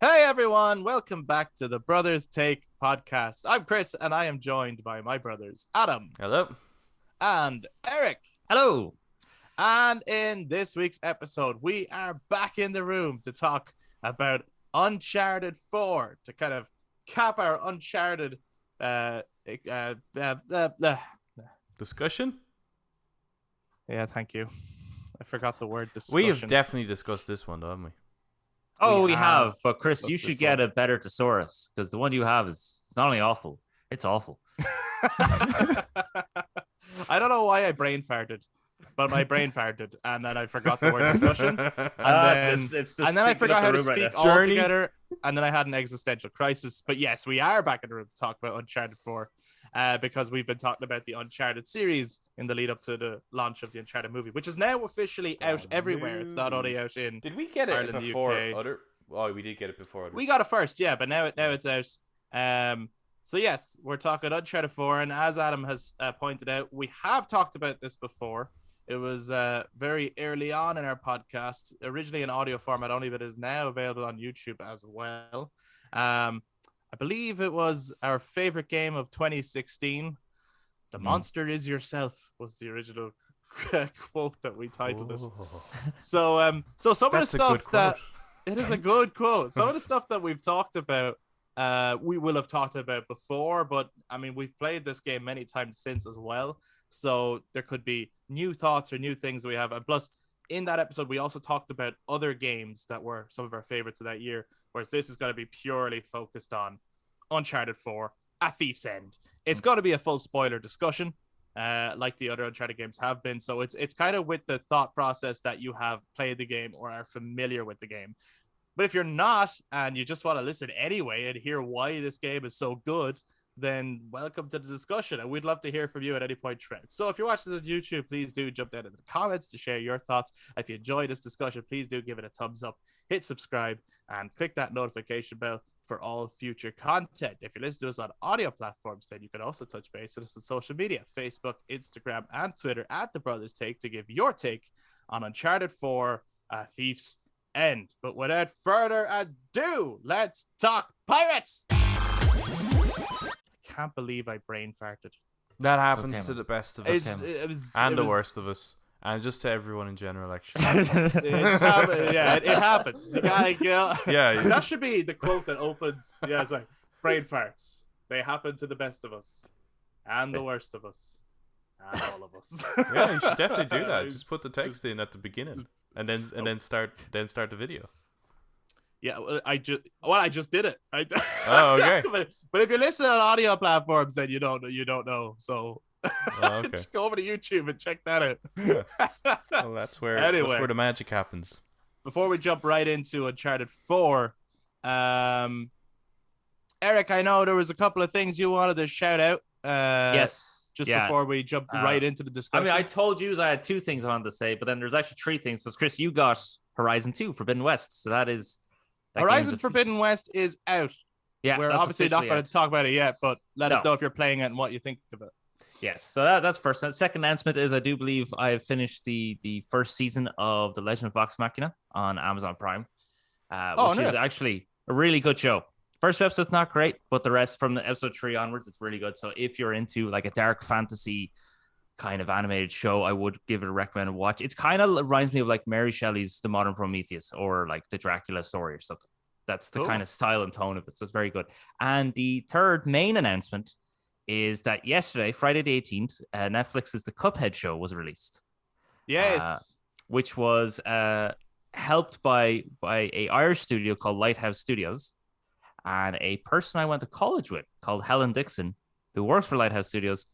Hey everyone, welcome back to the Brothers Take podcast. I'm Chris and I am joined by my brothers Adam Hello. and Eric. Hello. And in this week's episode, we are back in the room to talk about Uncharted 4 to kind of cap our Uncharted Discussion? Yeah, thank you. I forgot the word discussion. We have definitely discussed this one, though, haven't we? Oh, We we have. But Chris, discussed you this should get one. a better thesaurus because the one you have is it's not only awful, it's awful. I don't know why I brain farted, but my brain farted, and then I forgot the word discussion, and then I forgot how to speak altogether, and then I had an existential crisis. But yes, we are back in the room to talk about Uncharted 4, because we've been talking about the Uncharted series in the lead up to the launch of the Uncharted movie, which is now officially out everywhere. It's not only out in. Did we get it Ireland, before UK. other? Oh, we did get it before other. We got it first, yeah, but now it's out. So yes, we're talking Uncharted 4, and as Adam has pointed out, we have talked about this before. It was very early on in our podcast, originally in audio format only, but is now available on YouTube as well. I believe it was our favorite game of 2016. The monster is yourself was the original quote that we titled it. So some of the stuff that it is a good quote. Some of the stuff that we've talked about, we will have talked about before, but I mean, we've played this game many times since as well. So there could be new thoughts or new things we have. And plus, in that episode, we also talked about other games that were some of our favorites of that year, whereas this is going to be purely focused on Uncharted 4, A Thief's End. It's going to be a full spoiler discussion, like the other Uncharted games have been. So it's kind of with the thought process that you have played the game or are familiar with the game. But if you're not and you just want to listen anyway and hear why this game is so good, then welcome to the discussion. And we'd love to hear from you at any point throughout. So if you're watching this on YouTube, please do jump down into the comments to share your thoughts. If you enjoy this discussion, please do give it a thumbs up, hit subscribe, and click that notification bell for all future content. If you listen to us on audio platforms, then you can also touch base with us on social media, Facebook, Instagram, and Twitter at The Brothers Take to give your take on Uncharted 4, A Thief's End. But without further ado, let's talk pirates. I can't believe I brain farted. That happens okay, to man. the best of us, and the worst of us, and just to everyone in general, actually. It happens. You gotta go. Yeah. That should be the quote that opens. Yeah, it's like brain farts. They happen to the best of us, and the worst of us, and all of us. Yeah, you should definitely do that. Just put the text in at the beginning, and then start the video. Yeah, I just did it. Oh, okay. But if you're listening on audio platforms, then you don't know. So okay. just go over to YouTube and check that out. Yeah. Well, that's where the magic happens. Before we jump right into Uncharted 4, Eric, I know there was a couple of things you wanted to shout out. Yes. Before we jump right into the discussion. I told you I had two things I wanted to say, but then there's actually three things. So, Chris, you got Horizon 2 Forbidden West. So that Horizon Forbidden West is out. Yeah, we're obviously not going to talk about it yet, but let us know if you're playing it and what you think of it. Yes, so that's first. Second announcement is I do believe I've finished the first season of The Legend of Vox Machina on Amazon Prime, which is actually a really good show. First episode's not great, but the rest from the episode 3 onwards, it's really good. So if you're into like a dark fantasy kind of animated show, I would give it a recommend and watch. It kind of reminds me of like Mary Shelley's The Modern Prometheus or like the Dracula story or something. That's the kind of style and tone of it. So it's very good. And the third main announcement is that yesterday, Friday the 18th, Netflix's The Cuphead show was released. Yes. Which was helped by a Irish studio called Lighthouse Studios and a person I went to college with called Helen Dixon, who works for Lighthouse Studios,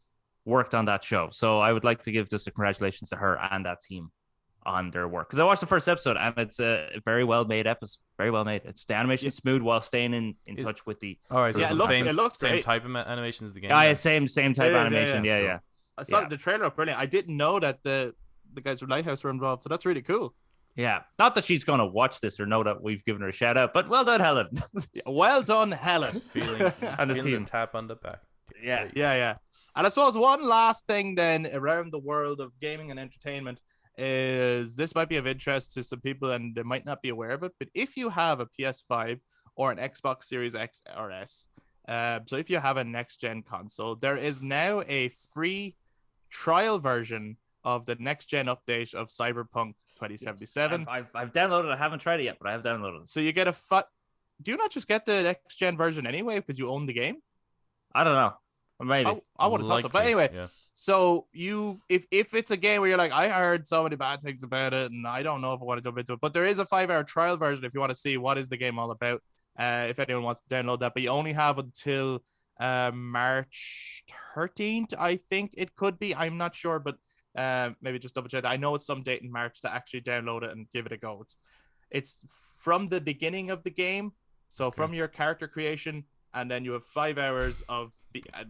worked on that show. So I would like to give just a congratulations to her and that team on their work, because I watched the first episode and it's a very well made episode. Very well made. It's the animation smooth while staying in touch with the. All right, so it looks same great. type of animation as the game. Yeah, same type of animation. Yeah. I saw the trailer up brilliant. I didn't know that the guys from Lighthouse were involved, so that's really cool. Yeah, not that she's gonna watch this or know that we've given her a shout out, but well done, Helen. Well done, Helen. Feeling the team. Tap on the back. Yeah. And I suppose one last thing then around the world of gaming and entertainment is this might be of interest to some people and they might not be aware of it, but if you have a PS5 or an Xbox Series X or S. So if you have a next-gen console, there is now a free trial version of the next-gen update of Cyberpunk 2077. Yes, I've downloaded it. I haven't tried it yet, but I have downloaded it. So you get do you not just get the next-gen version anyway because you own the game? I don't know. Maybe. I would have thought so. But anyway, so if it's a game where you're like, I heard so many bad things about it and I don't know if I want to jump into it, but there is a 5-hour trial version if you want to see what is the game all about. If anyone wants to download that, but you only have until March 13th, I think it could be. I'm not sure, but maybe just double check that. I know it's some date in March to actually download it and give it a go. It's from the beginning of the game, so from your character creation. And then you have 5 hours of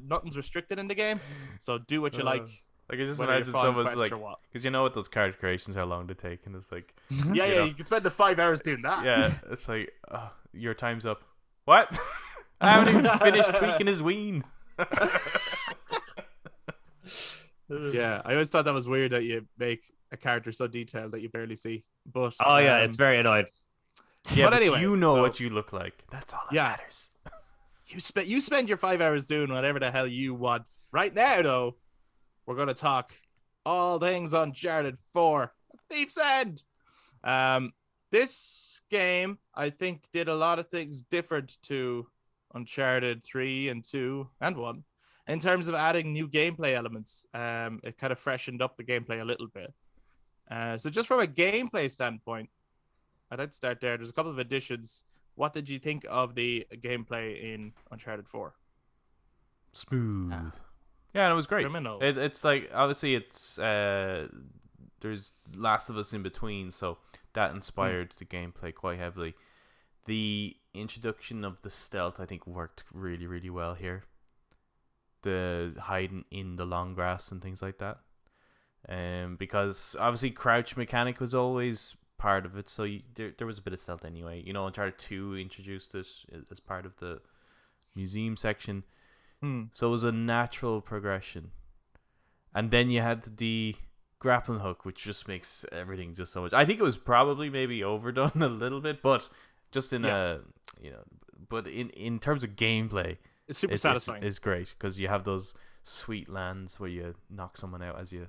nothing's restricted in the game, so do what you like. Like I just imagine someone's like, because you know what those character creations how long they take, and it's like, you can spend the 5 hours doing that. Yeah, it's like, your time's up. What? I haven't even finished tweaking his ween. Yeah, I always thought that was weird that you make a character so detailed that you barely see. But it's very annoying. Yeah, but anyway, you know what you look like. That's all that matters. You spend your 5 hours doing whatever the hell you want. Right now, though, we're going to talk all things Uncharted 4. Thief's End. This game, I think, did a lot of things different to Uncharted 3 and 2 and 1 in terms of adding new gameplay elements. It kind of freshened up the gameplay a little bit. So just from a gameplay standpoint, I'd like to start there. There's a couple of additions. What did you think of the gameplay in Uncharted 4? Smooth. Yeah, it was great. Criminal. It's like, obviously, it's there's Last of Us in between, so that inspired the gameplay quite heavily. The introduction of the stealth, I think, worked really, really well here. The hiding in the long grass and things like that. Because, obviously, crouch mechanic was always part of it, so there was a bit of stealth anyway. You know, Uncharted 2 introduced it as part of the museum section, so it was a natural progression. And then you had the grappling hook, which just makes everything just so much. I think it was probably maybe overdone a little bit, but just in but in terms of gameplay, it's super satisfying. It's great because you have those sweet lands where you knock someone out as you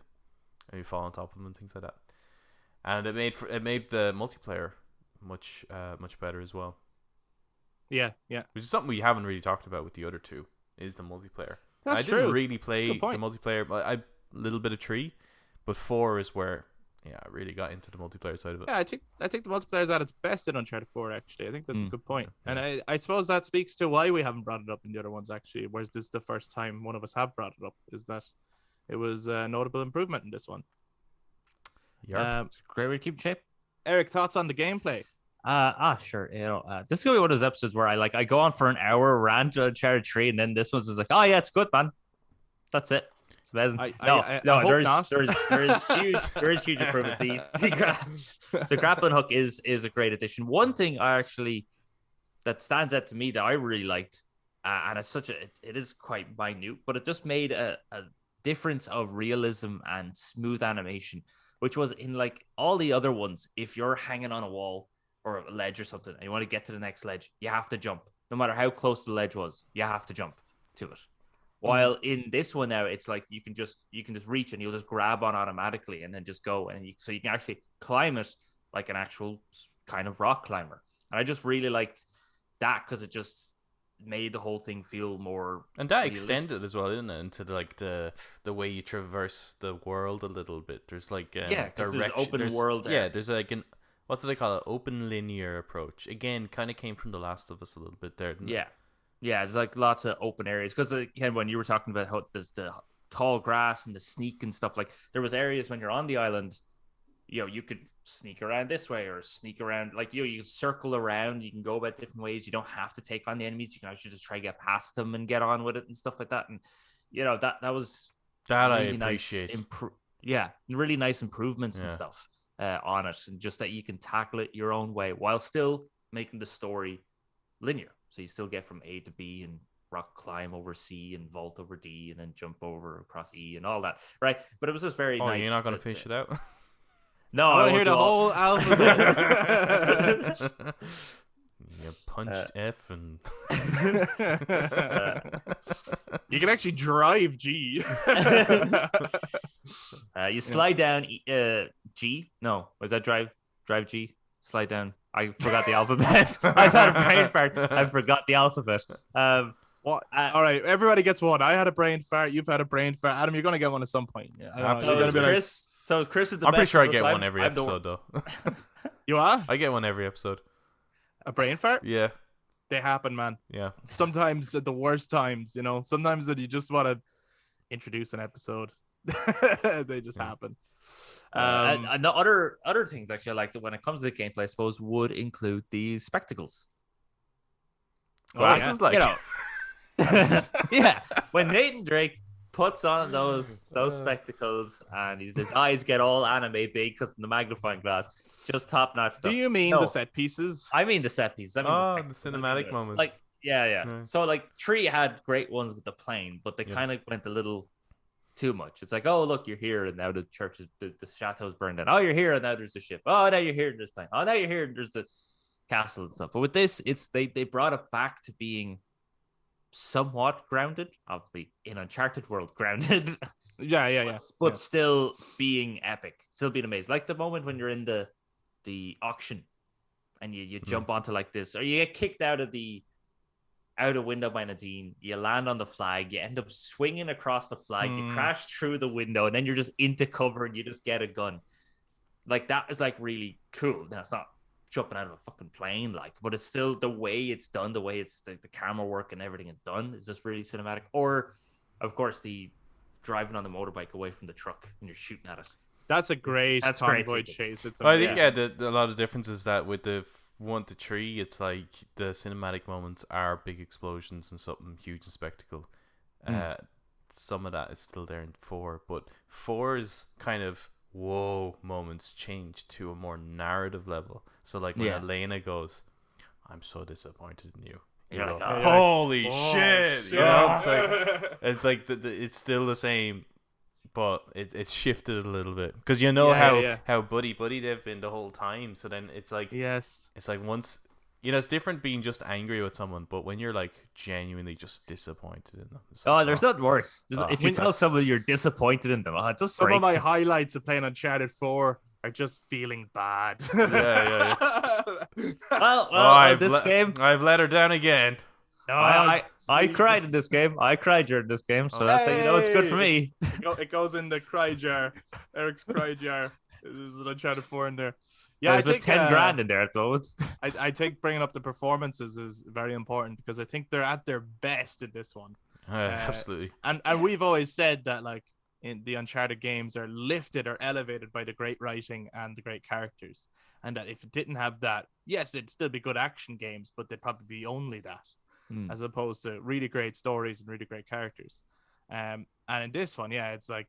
fall on top of them and things like that. And it made the multiplayer much better as well. Yeah. Which is something we haven't really talked about with the other two, is the multiplayer. That's true. I didn't really play the multiplayer, but a little bit of 3, but 4 is where I really got into the multiplayer side of it. Yeah, I think the multiplayer is at its best in Uncharted 4. Actually, I think that's a good point, and I suppose that speaks to why we haven't brought it up in the other ones. Actually, whereas this is the first time one of us have brought it up, is that it was a notable improvement in this one. Yeah, great way to keep in shape. Eric, thoughts on the gameplay? Sure. This is gonna be one of those episodes where I go on for an hour rant on Uncharted 3, and then this one's just like, oh yeah, it's good, man. That's it. It's amazing. There is huge improvements. The grappling hook is a great addition. One thing that stands out to me that I really liked, and it's it is quite minute, but it just made a difference of realism and smooth animation, which was in like all the other ones. If you're hanging on a wall or a ledge or something and you want to get to the next ledge, you have to jump. No matter how close the ledge was, you have to jump to it. While in this one now, it's like you can just reach and you'll just grab on automatically and then just go, and so you can actually climb it like an actual kind of rock climber. And I just really liked that because it just made the whole thing feel more. And that realistic. Extended as well, didn't it, into the way you traverse the world a little bit. There's like open world. Yeah, there's like an, what do they call it? Open linear approach. Again, kind of came from The Last of Us a little bit there. Didn't it? Yeah, there's like lots of open areas. Because again, when you were talking about how there's the tall grass and the sneak and stuff, like there was areas when you're on the island, you could sneak around this way or sneak around, like you can circle around. You can go about different ways. You don't have to take on the enemies. You can actually just try to get past them and get on with it and stuff like that. And that was that really I appreciate. Nice really nice improvements and stuff on it, and just that you can tackle it your own way while still making the story linear. So you still get from A to B and rock climb over C and vault over D and then jump over across E and all that, right? But it was just very nice. You're not going to finish it out? No, I want to hear the whole alphabet. You punched F and you can actually drive G. You slide down G. No, was that drive G? Slide down. I forgot the alphabet. I've had a brain fart. I forgot the alphabet. What? All right, everybody gets one. I had a brain fart. You've had a brain fart. Adam, you're gonna get one at some point. Yeah, So Chris is the I'm pretty best sure I of get us. one every episode, though. You are? I get one every episode. A brain fart? Yeah. They happen, man. Yeah. Sometimes at the worst times, you know. Sometimes that you just want to introduce an episode. They just happen. And the other things actually I like that when it comes to the gameplay, I suppose, would include the spectacles. Glasses, you know. Yeah, when Nathan Drake puts on those spectacles and his eyes get all anime big because of the magnifying glass, just top notch stuff. Do you mean the set pieces? I mean the set pieces. I mean the cinematic moments. Like yeah. So like 3 had great ones with the plane, but they kind of went a little too much. It's like, oh look, you're here, and now the church is the chateau's burned down. Oh, you're here, and now there's a ship. Oh, now you're here, and there's plane. Oh, now you're here, and there's the castle and stuff. But with this, it's they brought it back to being somewhat grounded, obviously in Uncharted world grounded. Yeah. But still being epic, still being amazing. Like the moment when you're in the auction and you jump onto like this, or you get kicked out of a window by Nadine, you land on the flag, you end up swinging across the flag, you crash through the window, and then you're just into cover and you just get a gun. Like that is like really cool. Now it's not jumping out of a fucking plane, like, but it's still the way it's done, the way it's the camera work and everything it's done is just really cinematic. Or of course the driving on the motorbike away from the truck and you're shooting at it. That's a great convoy chase. I think a lot of difference is that with the 1 to 3, it's like the cinematic moments are big explosions and something huge and spectacle. Some of that is still there in 4, but 4's kind of whoa moments change to a more narrative level. So like when Elena goes, "I'm so disappointed in you," you're like, "Holy shit!" You know, it's like it's still the same, but it's shifted a little bit because how buddy they've been the whole time. So then it's like it's like once it's different being just angry with someone, but when you're like genuinely just disappointed in them. Like, there's nothing worse. If you tell someone you're disappointed in them, it just some of my highlights of playing Uncharted 4 are just feeling bad. Yeah. Well, this game I've let her down again. No, I cried in this game. I cried during this game, so that's how it's good for me. It goes in the cry jar. Eric's cry jar. There's an Uncharted 4 in there. Yeah, there's about 10 grand in there at the moment. I think bringing up the performances is very important because I think they're at their best in this one. Absolutely. And we've always said that like in the Uncharted games are lifted or elevated by the great writing and the great characters, and that if it didn't have that, yes, they'd still be good action games, but they'd probably be only that, as opposed to really great stories and really great characters. And in this one, it's like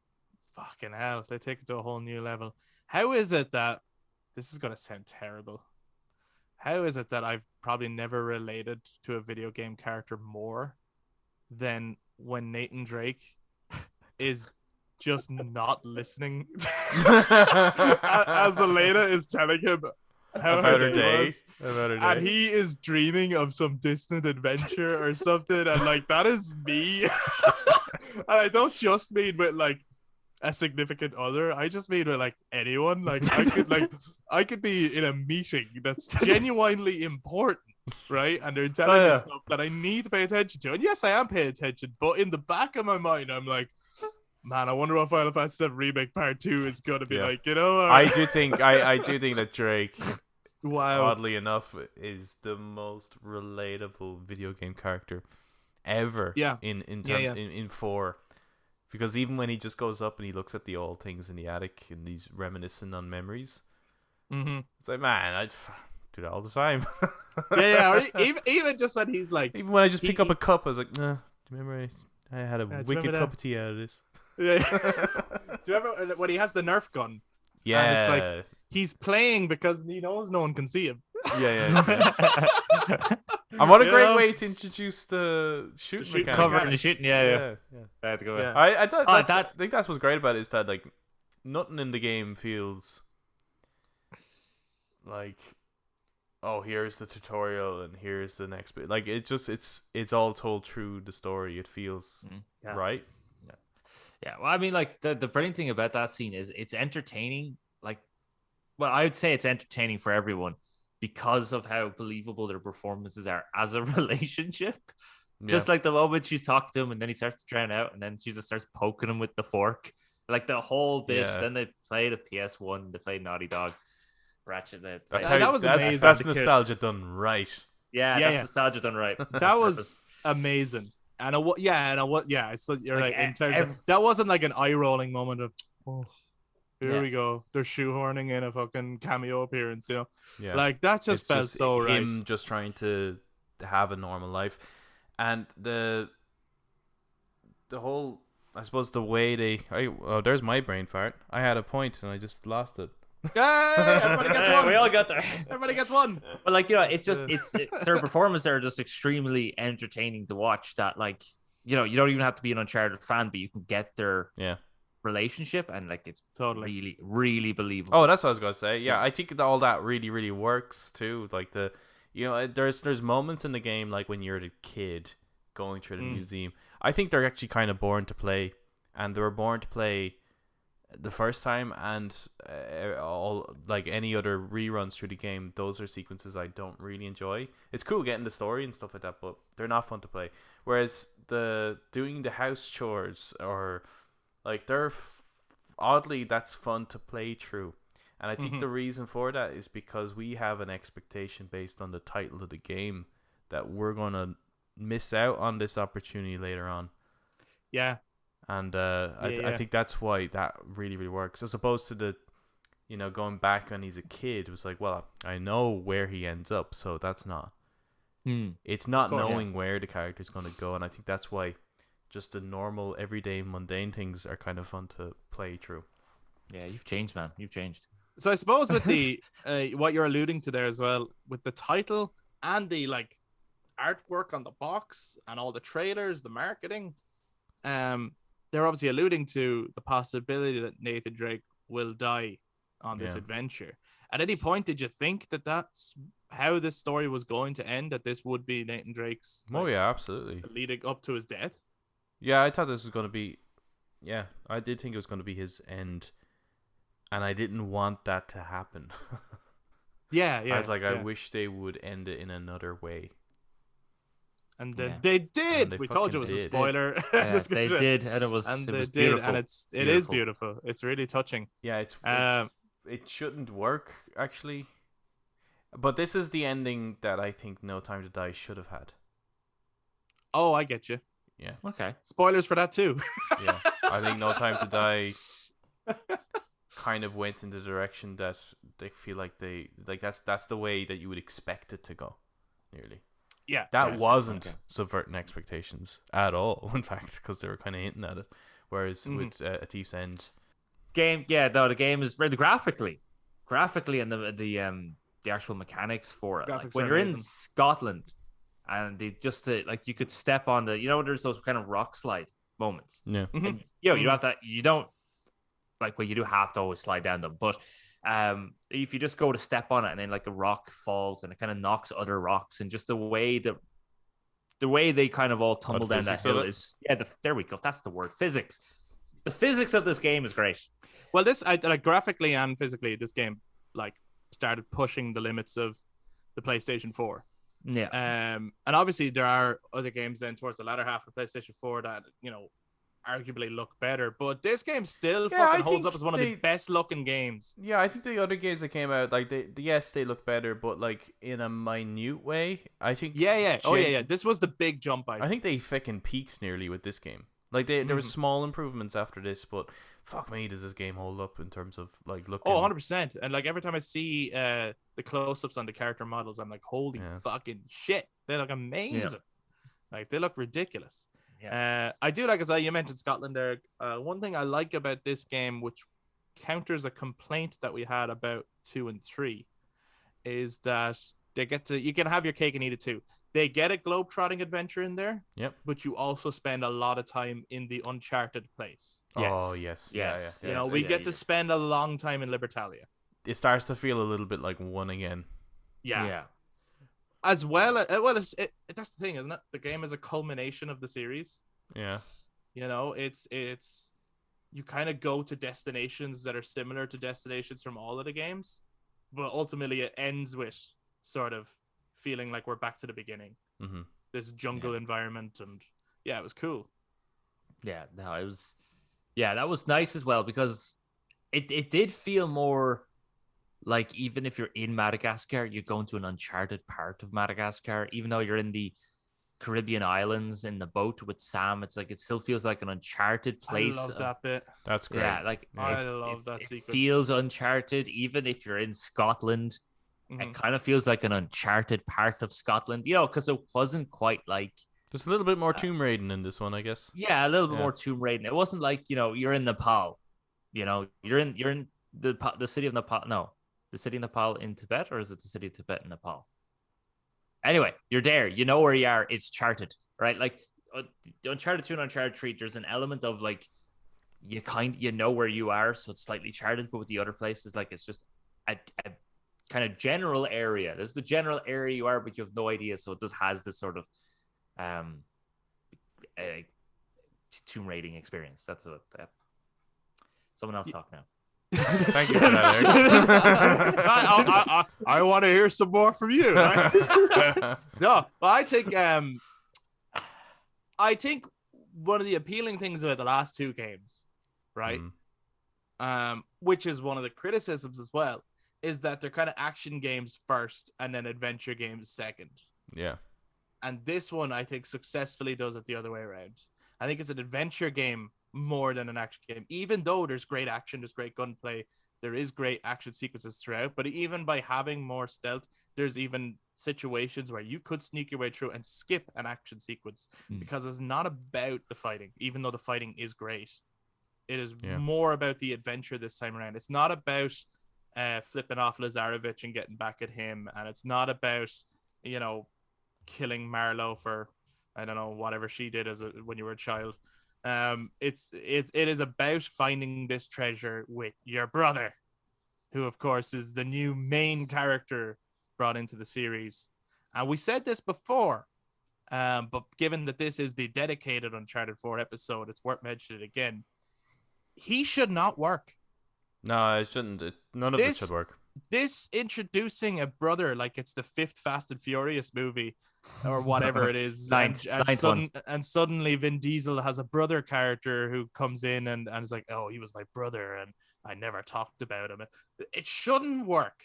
fucking hell, they take it to a whole new level. How is it that this is going to sound terrible? How is it that I've probably never related to a video game character more than when Nathan Drake is just not listening as Elena is telling him about her day, and he is dreaming of some distant adventure or something, and like that is me. And I don't just mean with like a significant other. I just mean with like anyone. Like I could be in a meeting that's genuinely important, right? And they're telling me stuff that I need to pay attention to. And yes, I am paying attention, but in the back of my mind, I'm like, man, I wonder what Final Fantasy VII Remake Part 2 is gonna be like. You know, I do think that Drake, wow, oddly enough, is the most relatable video game character ever. In 4. Because even when he just goes up and he looks at the old things in the attic and he's reminiscing on memories, it's like, man, I'd do that all the time. Or even just when he's like, even when I just pick up a cup, I was like, nah, do you remember I had a wicked cup of tea out of this? Yeah. Do you remember when he has the Nerf gun? Yeah. And it's like he's playing because he knows no one can see him. Yeah. And what a great way to introduce the shooting mechanic. Cover and the shooting, yeah. I had to go. I think that's what's great about it is that like nothing in the game feels like oh, here's the tutorial and here's the next bit. Like it's all told through the story. It feels right. Yeah. Well, I mean, like the brilliant thing about that scene is it's entertaining. Like, well, I would say it's entertaining for everyone because of how believable their performances are as a relationship. Yeah. Just like the moment she's talking to him and then he starts to drown out and then she just starts poking him with the fork. Like the whole bit. Yeah. Then they play the PS1, they play Naughty Dog, Ratchet. That was amazing. That's nostalgia done right. Yeah, that's nostalgia done right. That was amazing. And so you're like in terms of that wasn't like an eye rolling moment of here we go. They're shoehorning in a fucking cameo appearance, you know? Yeah. Like that just felt so right. Him just trying to have a normal life. And the whole, I suppose the way there's my brain fart. I had a point and I just lost it. Hey, everybody gets one. We all got there. Everybody gets one. But like, you know, their performances are just extremely entertaining to watch. That like, you know, you don't even have to be an Uncharted fan, but you can get their relationship and like it's totally really, really believable. Oh, that's what I was gonna say. Yeah, I think all that really, really works too. Like there's moments in the game like when you're a kid going through the museum. I think they're actually kind of born to play, and they were born to play the first time, and all like any other reruns through the game, those are sequences I don't really enjoy. It's cool getting the story and stuff like that, but they're not fun to play. Whereas doing the house chores or like oddly that's fun to play through. And I think the reason for that is because we have an expectation based on the title of the game that we're going to miss out on this opportunity later on. Yeah. And I think that's why that really, really works. As opposed to going back when he's a kid, it was like, well, I know where he ends up, so that's not. It's not knowing where the character's going to go, and I think that's why just the normal, everyday, mundane things are kind of fun to play through. Yeah, you've changed, man. You've changed. So I suppose with the what you're alluding to there as well, with the title and the like artwork on the box and all the trailers, the marketing, they're obviously alluding to the possibility that Nathan Drake will die on this adventure. At any point, did you think that that's how this story was going to end? That this would be Nathan Drake's? Absolutely. Leading up to his death. Yeah, I thought this was going to be. Yeah, I did think it was going to be his end, and I didn't want that to happen. I was like, I wish they would end it in another way. And then they did. We told you it was a spoiler. Yeah, they did, and it was beautiful. And it is beautiful. It's really touching. Yeah, it shouldn't work actually, but this is the ending that I think No Time to Die should have had. Oh, I get you. Yeah. Okay. Spoilers for that too. Yeah, I think No Time to Die kind of went in the direction that they feel like that's the way that you would expect it to go, nearly. Yeah, that wasn't subverting expectations at all. In fact, because they were kind of hinting at it. Whereas with A Thief's End, the game is really graphically, and the actual mechanics for it. Like when you're in Scotland, and they just like you could step on there's those kind of rock slide moments. Yeah, and, you have to. You don't like you do have to always slide down them, but. If you just go to step on it and then like a rock falls and it kind of knocks other rocks, and just the way they kind of all tumble down that hill is there we go, that's the word, physics. The physics of this game is great. Well, this graphically and physically, this game like started pushing the limits of the PlayStation 4. Yeah. And obviously there are other games then towards the latter half of PlayStation 4 that arguably look better, but this game still fucking holds up as one of the best looking games. Yeah, I think the other games that came out, like they look better, but like in a minute way. I think this was the big jump. I think they fucking peaked nearly with this game. Like there were small improvements after this, but fuck me, does this game hold up in terms of like looking? 100%. And like every time I see the close-ups on the character models, I'm like, holy fucking shit, they look amazing. Like they look ridiculous. I do like, as you mentioned Scotland there. One thing I like about this game, which counters a complaint that we had about 2 and 3, is that you can have your cake and eat it too. They get a globe-trotting adventure in there, but you also spend a lot of time in the Uncharted place. Yes. Oh, yes. We get to spend a long time in Libertalia. It starts to feel a little bit like one again. Yeah. As well, that's the thing, isn't it? The game is a culmination of the series. Yeah. You know, it's you kind of go to destinations that are similar to destinations from all of the games, but ultimately it ends with sort of feeling like we're back to the beginning. Mm-hmm. This jungle environment, and it was cool. Yeah, no, it was. Yeah, that was nice as well because it did feel more like even if you're in Madagascar, you're going to an uncharted part of Madagascar, even though you're in the Caribbean islands in the boat with Sam. It's like it still feels like an uncharted place. I love that bit. That's great. Yeah, like I love that sequence. It feels uncharted, even if you're in Scotland. Mm-hmm. It kind of feels like an uncharted part of Scotland, you know, because it wasn't quite like just a little bit more Tomb Raiding in this one, I guess. Yeah, a little bit more Tomb Raiding. It wasn't like, you know, you're in Nepal. You know, you're in the city of Nepal. No, the city of Nepal in Tibet, or is it the city of Tibet in Nepal? Anyway, you're there. You know where you are. It's charted, right? Like Uncharted 2 and Uncharted 3, there's an element of like you know where you are, so it's slightly charted. But with the other places, like it's just a kind of general area. There's the general area you are, but you have no idea. So it just has this sort of Tomb Raiding experience. That's someone else talk now. Thank you for that, Eric. I want to hear some more from you. Right? No, but I think one of the appealing things about the last two games, right, which is one of the criticisms as well, is that they're kind of action games first and then adventure games second. Yeah. And this one, I think, successfully does it the other way around. I think it's an adventure game more than an action game, even though there's great action, there's great gunplay, there is great action sequences throughout. But even by having more stealth, there's even situations where you could sneak your way through and skip an action sequence because it's not about the fighting, even though the fighting is great. It is more about the adventure this time around. It's not about flipping off Lazarevich and getting back at him, and it's not about, you know, killing Marlowe for, I don't know, whatever she did when you were a child. It is about finding this treasure with your brother, who of course is the new main character brought into the series. And we said this before, but given that this is the dedicated Uncharted 4 episode, it's worth mentioning again. He should not work. No, it shouldn't. None of this should work. This introducing a brother like it's the 5th Fast and Furious movie or whatever it is, and suddenly Vin Diesel has a brother character who comes in and is like, oh, he was my brother and I never talked about him. It shouldn't work.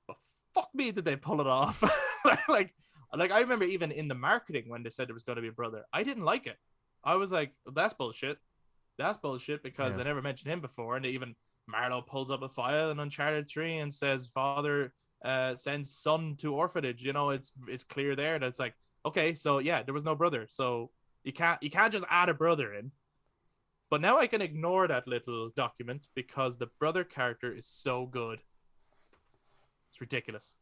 But fuck me, did they pull it off? like I remember even in the marketing when they said there was going to be a brother, I didn't like it. I was like, that's bullshit. That's bullshit because they never mentioned him before, and even Marlowe pulls up a file in Uncharted 3 and says father sends son to orphanage. You know, it's clear there that it's like, okay, so yeah, there was no brother, so you can't just add a brother in. But now I can ignore that little document because the brother character is so good. It's ridiculous.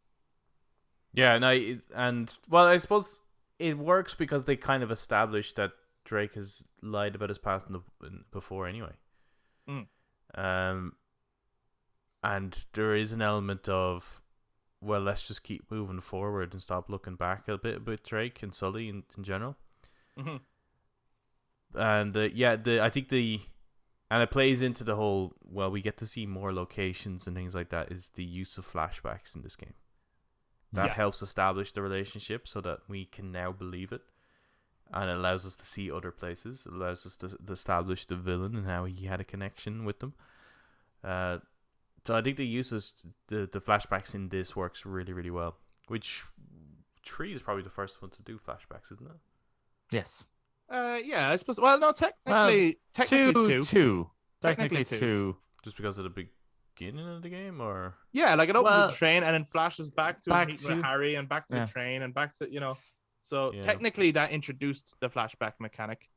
Yeah, no, and well, I suppose it works because they kind of established that Drake has lied about his past before anyway. And there is an element of, well, let's just keep moving forward and stop looking back a bit with Drake and Sully in general. Mm-hmm. And I think and it plays into the whole, well, we get to see more locations and things like that, is the use of flashbacks in this game. That helps establish the relationship so that we can now believe it. And it allows us to see other places. It allows us to establish the villain and how he had a connection with them. So I think the uses the flashbacks in this works really, really well. Which 3 is probably the first one to do flashbacks, isn't it? Yes. Yeah, I suppose. Well, no, technically two. Technically two. Just because of the beginning of the game, or yeah, like it opens the train and then flashes back to his meeting with Harry and back to the train and back to, you know. So technically that introduced the flashback mechanic.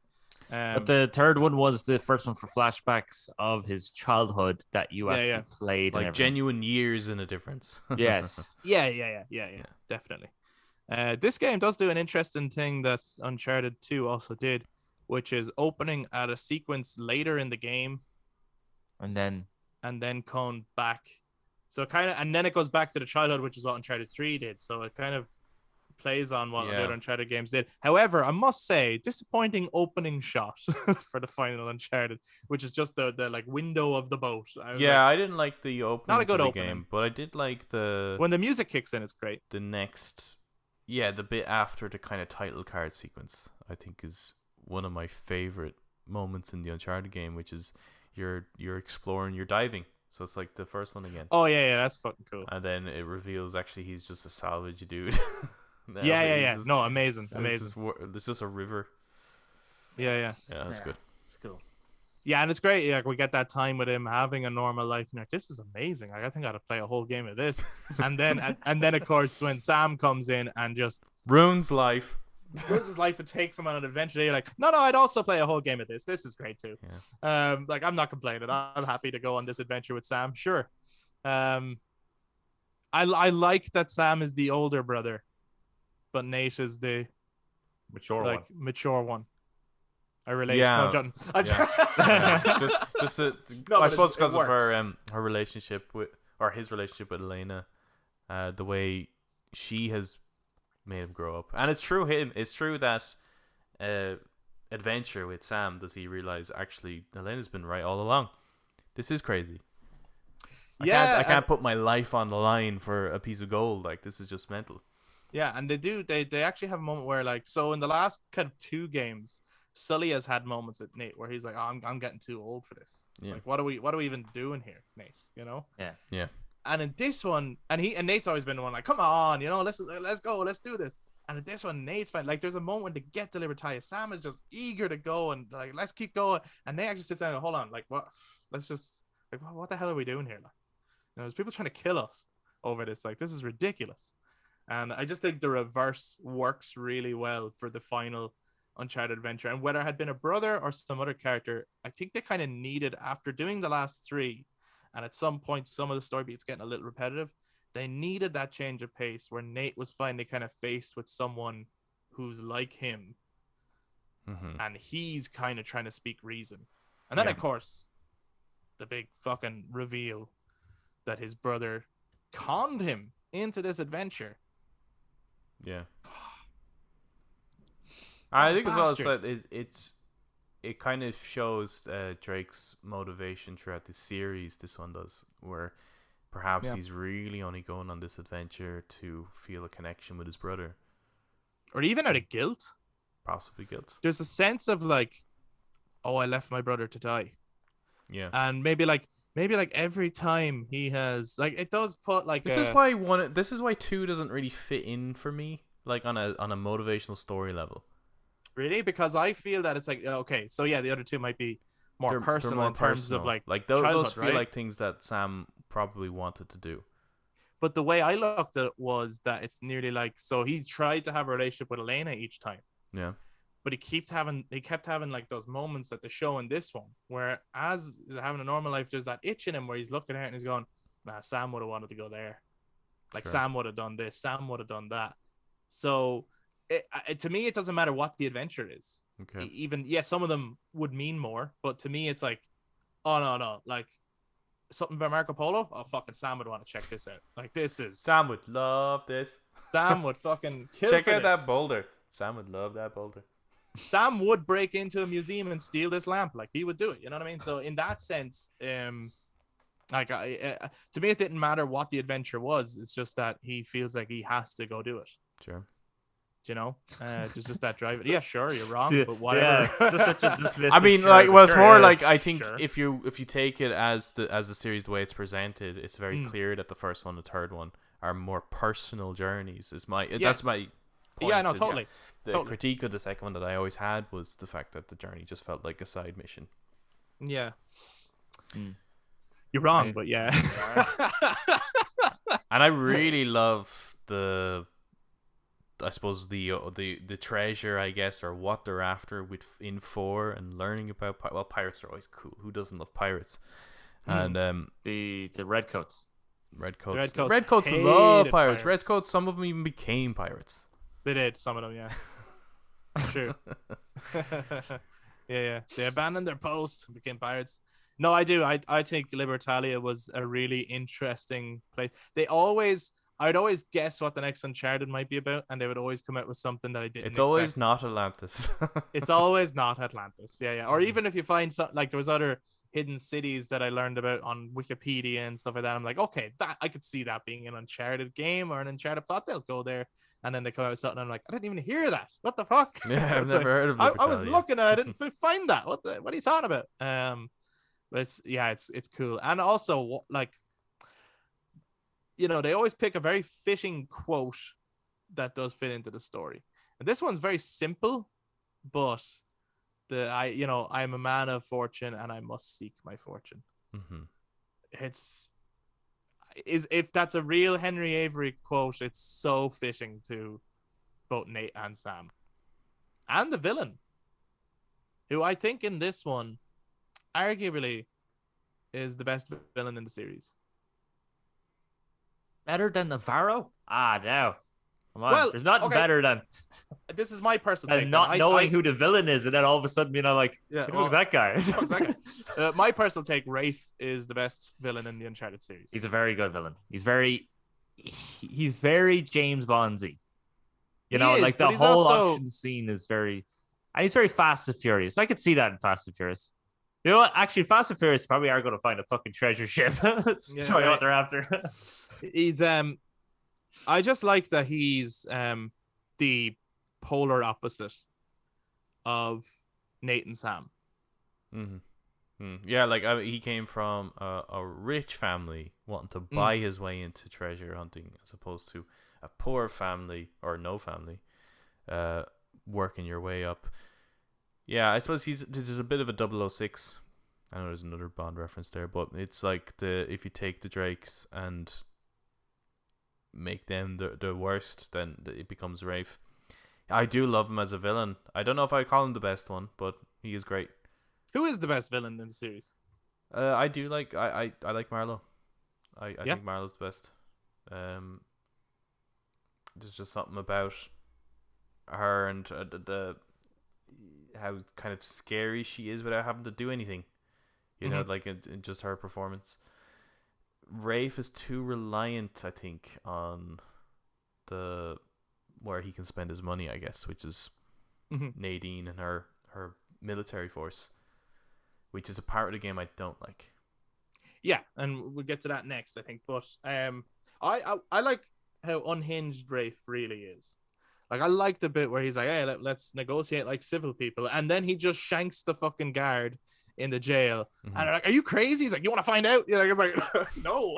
But the third one was the first one for flashbacks of his childhood that you actually played. Like genuine years in a difference. Yes. Yeah. Definitely. This game does do an interesting thing that Uncharted 2 also did, which is opening at a sequence later in the game. And then coming back So kind of, and then it goes back to the childhood, which is what Uncharted 3 did. So it kind of plays on what the other Uncharted games did. However, I must say, disappointing opening shot for the final Uncharted, which is just the like window of the boat. I didn't like the opening not a good of the opening game, but I did like when the music kicks in. It's great. The next, the bit after the kind of title card sequence, I think is one of my favorite moments in the Uncharted game, which is you're exploring, you're diving. So it's like the first one again. Oh yeah, that's fucking cool. And then it reveals actually he's just a salvage dude. Just, no, amazing. This is a river. Yeah, that's good. It's cool. Yeah, and it's great. Like we get that time with him having a normal life. And like, this is amazing. Like, I think I ought to play a whole game of this. And then of course when Sam comes in and just ruins his life and takes him on an adventure. You're like, no, I'd also play a whole game of this. This is great too. Yeah. Like I'm not complaining. I'm happy to go on this adventure with Sam. Sure. I like that Sam is the older brother, but Nate is the mature one. I relate. Yeah. No, John. I suppose because of her relationship with, or his relationship with Elena, the way she has made him grow up. And it's true that adventure with Sam, does he realize actually Elena's been right all along? This is crazy. I can't put my life on the line for a piece of gold. Like, this is just mental. Yeah, and they actually have a moment where, like, so in the last kind of 2 games, Sully has had moments with Nate where he's like, oh, I'm getting too old for this. Yeah. Like, what are we even doing here, Nate? You know? Yeah. And in this one, and Nate's always been the one like, come on, you know, let's go, let's do this. And in this one, Nate's fine. Like, there's a moment when they get to Libertalia. Sam is just eager to go and like, let's keep going. And Nate actually sits down and hold on, like, what? Let's just like, what the hell are we doing here? Like, you know, there's people trying to kill us over this. Like, this is ridiculous. And I just think the reverse works really well for the final Uncharted adventure. And whether it had been a brother or some other character, I think they kind of needed, after doing the last 3, and at some point some of the story beats getting a little repetitive, they needed that change of pace where Nate was finally kind of faced with someone who's like him, and he's kind of trying to speak reason. And then, of course, the big fucking reveal that his brother conned him into this adventure. Yeah. I think as well as that it kind of shows Drake's motivation throughout the series. This one does, where perhaps he's really only going on this adventure to feel a connection with his brother, or even out of guilt. Possibly guilt. There's a sense of like, oh, I left my brother to die. Yeah. And maybe like every time he has, like, it does put like this is why 2 doesn't really fit in for me, like on a motivational story level. Really? Because I feel that it's like, okay, so yeah, the other 2 might be more personal in terms of like those feel right? like things that Sam probably wanted to do. But the way I looked at it was that it's nearly like, so he tried to have a relationship with Elena each time. Yeah. But he kept having like those moments that they show in this one, where as having a normal life, there's that itch in him where he's looking at it and he's going, nah, Sam would have wanted to go there. Like, sure. Sam would have done this. Sam would have done that. So to me, it doesn't matter what the adventure is. Okay. Even, some of them would mean more, but to me, it's like, oh, no. Like, something about Marco Polo? Oh, fucking Sam would want to check this out. Like, this is... Sam would love this. Sam would fucking kill Check for out this. that boulder. Sam would love that boulder. Sam would break into a museum and steal this lamp. Like, he would do it. You know what I mean? So in that sense, like, to me, it didn't matter what the adventure was. It's just that he feels like he has to go do it. Sure. You know, there's just that drive. Yeah, sure, you're wrong, but whatever. I mean, like, well, it's more like, I think if you take it as the series, the way it's presented, it's very clear that the first one, the third one are more personal journeys. That's my point. Yeah, no, totally. The critique of the second one that I always had was the fact that the journey just felt like a side mission. Yeah. You're wrong, but yeah. And I really love I suppose the treasure, I guess, or what they're after in 4, and learning about pirates are always cool. Who doesn't love pirates? And the redcoats. Redcoats love pirates. Redcoats, some of them even became pirates. They did, some of them, yeah. True. Yeah. They abandoned their post, became pirates. No, I do. I think Libertalia was a really interesting place. I'd always guess what the next Uncharted might be about, and they would always come out with something that I didn't It's expect. always not Atlantis. It's always not Atlantis. Yeah. Or even if you find something like there was other hidden cities that I learned about on Wikipedia and stuff like that. I'm like, okay, that I could see that being an Uncharted game or an Uncharted plot. They'll go there, and then they come out with something. And I'm like, I didn't even hear that. What the fuck? Yeah, I've never heard of Libertalia. I was looking and I didn't find that. What are you talking about? But it's cool, and also like, you know, they always pick a very fitting quote that does fit into the story. And this one's very simple, but I'm a man of fortune and I must seek my fortune. Mm-hmm. If that's a real Henry Avery quote, it's so fitting to both Nate and Sam. And the villain, who I think in this one, arguably, is the best villain in the series. Better than Navarro? No. Come on. Well, there's nothing better than this is my personal take. Not knowing who the villain is, and then all of a sudden, like, who's that guy? My personal take, Rafe is the best villain in the Uncharted series. He's a very good villain. He's very James Bondsy. Like the whole auction scene is very, and he's very Fast and Furious. I could see that in Fast and Furious. You know what? Actually, Fast and Furious probably are going to find a fucking treasure ship. Show you what they're after. He's I just like that he's the polar opposite of Nate and Sam. Mm-hmm. Yeah, like he came from a rich family wanting to buy his way into treasure hunting, as opposed to a poor family or no family working your way up. Yeah, I suppose there's a bit of a 006. I know there's another Bond reference there, but it's like if you take the Drakes and make them the worst, then it becomes Rafe. I do love him as a villain. I don't know if I call him the best one, but he is great. Who is the best villain in the series? I do like I like Marlo. I think Marlo's the best. There's just something about her and the how kind of scary she is without having to do anything. You know, like in just her performance. Rafe is too reliant, I think, on where he can spend his money, I guess, which is Nadine and her military force, which is a part of the game I don't like. Yeah, and we'll get to that next, I think. But I like how unhinged Rafe really is. Like, I like the bit where he's like, hey, let's negotiate like civil people. And then he just shanks the fucking guard in the jail. And they're like, are you crazy? He's like, you want to find out? It's like, no.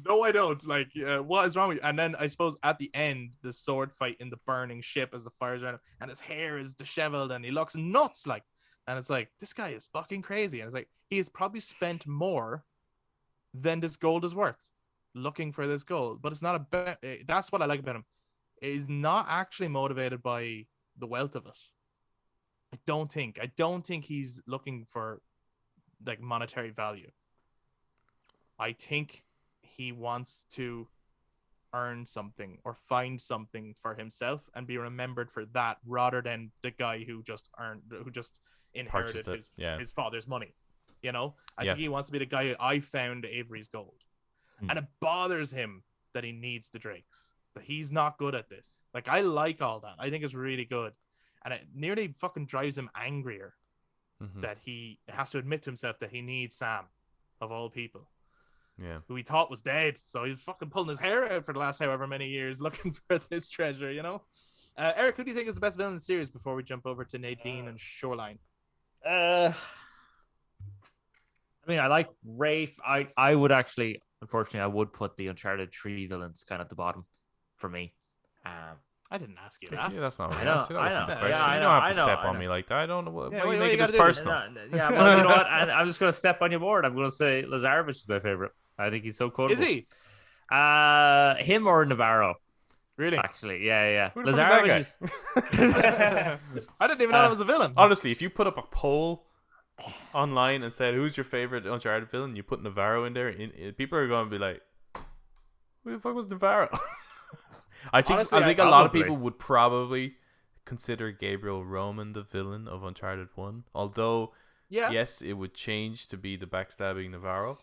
No, I don't. Like, what is wrong with you? And then I suppose at the end, the sword fight in the burning ship as the fire's around him, and his hair is disheveled and he looks nuts. Like, and it's like, this guy is fucking crazy. And it's like, he has probably spent more than this gold is worth looking for this gold. But it's not about, that's what I like about him. Is not actually motivated by the wealth of it. I don't think he's looking for like monetary value. I think he wants to earn something or find something for himself and be remembered for that, rather than the guy who just inherited his father's money. I think he wants to be the guy. I found Avery's gold, and it bothers him that he needs the Drakes. That he's not good at this. Like, I like all that. I think it's really good. And it nearly fucking drives him angrier that he has to admit to himself that he needs Sam, of all people. Yeah. Who he thought was dead. So he's fucking pulling his hair out for the last however many years looking for this treasure, Eric, who do you think is the best villain in the series before we jump over to Nadine and Shoreline? I mean, I like Rafe. I would actually, unfortunately, I would put the Uncharted 3 villains kind of at the bottom for me. I didn't ask you that. Yeah, that's not what I asked. I know. You don't have to step on me like that. I don't know. Why are you making this personal? Yeah, well, you know what? I'm just going to step on your board. I'm going to say Lazarevich is my favorite. I think he's so cool. Is he? Him or Navarro? Really? Actually, yeah. Who the fuck is that guy? I didn't even know that was a villain. Honestly, if you put up a poll online and said, who's your favorite Uncharted villain, you put Navarro in there, people are going to be like, who the fuck was Navarro? I think a lot of people would probably consider Gabriel Roman the villain of Uncharted 1, although Yeah. Yes, it would change to be the backstabbing Navarro,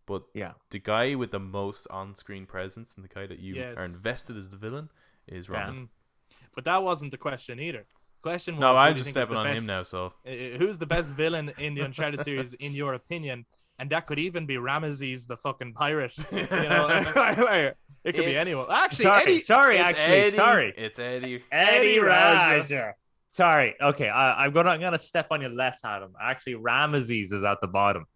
but Yeah. the guy with the most on-screen presence and the guy that you Yes. are invested as the villain is Roman. But that wasn't the question either. The question was, No, who I'm do you just think is stepping the on best, him now. So who's the best villain in the Uncharted series in your opinion? And that could even be Ramesses the fucking pirate. You know, it could be anyone. Actually, Eddie. Sorry. It's Eddie. Eddie Raja. Sorry. Okay, I'm gonna step on you less, Adam. Actually, Ramesses is at the bottom.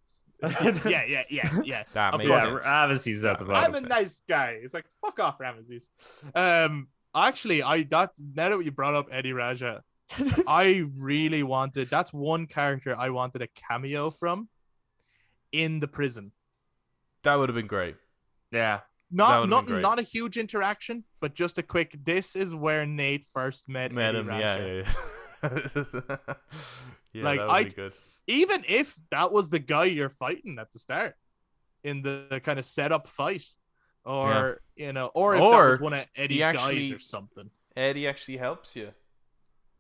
Yes. That of makes course. sense. Ramesses is at the bottom. I'm a nice guy. It's like, fuck off, Ramesses. Actually, now that you brought up Eddie Raja, I really wanted. That's one character I wanted a cameo from in the prison. That would have been great. Yeah. Not a huge interaction, but just a quick. This is where Nate first met Eddie him. Raja. Yeah, like that would be good. Even if that was the guy you're fighting at the start in the kind of setup fight, or or if that was one of Eddie's guys or something. Eddie actually helps you.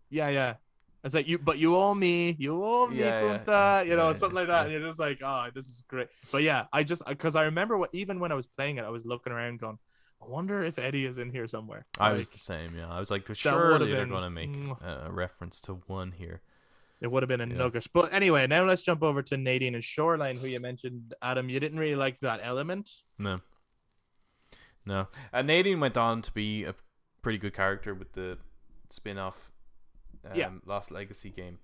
Yeah. It's like you owe me, Punta, something like that. And you're just like, oh, this is great. But yeah, because I remember even when I was playing it, I was looking around going, I wonder if Eddie is in here somewhere. I was the same, yeah. I was like, surely they're going to make a reference to one here. It would have been a nugget. But anyway, now let's jump over to Nadine and Shoreline, who you mentioned, Adam. You didn't really like that element. No. Nadine went on to be a pretty good character with the spin-off Lost Legacy game.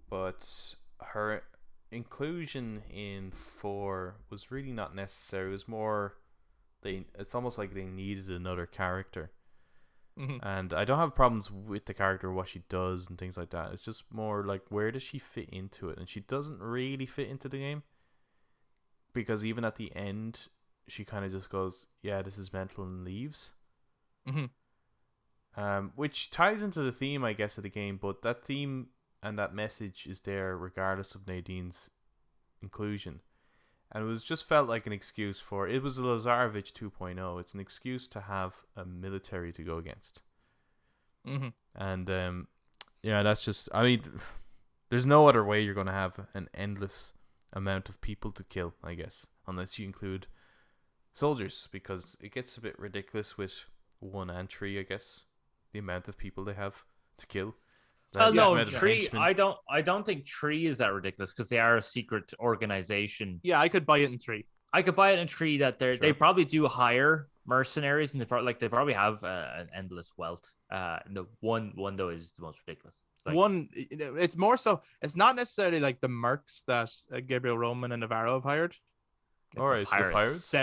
But her inclusion in 4 was really not necessary. It was more... It's almost like they needed another character. Mm-hmm. And I don't have problems with the character, what she does and things like that. It's just more like, where does she fit into it? And she doesn't really fit into the game, because even at the end she kind of just goes, yeah, this is mental, and leaves. Which ties into the theme, I guess, of the game. But that theme and that message is there regardless of Nadine's inclusion. And it was just felt like an excuse for... It was a Lazarevich 2.0. It's an excuse to have a military to go against. And, that's just... I mean, there's no other way you're going to have an endless amount of people to kill, I guess. Unless you include soldiers. Because it gets a bit ridiculous with 1 and 3, I guess. The amount of people they have to kill. No, Tree. I don't think Tree is that ridiculous, because they are a secret organization. Yeah, I could buy it in 3. I could buy it in 3 that they probably do hire mercenaries, and they probably have an endless wealth. The one though is the most ridiculous. It's more so. It's not necessarily like the mercs that Gabriel Roman and Navarro have hired. It's the pirates.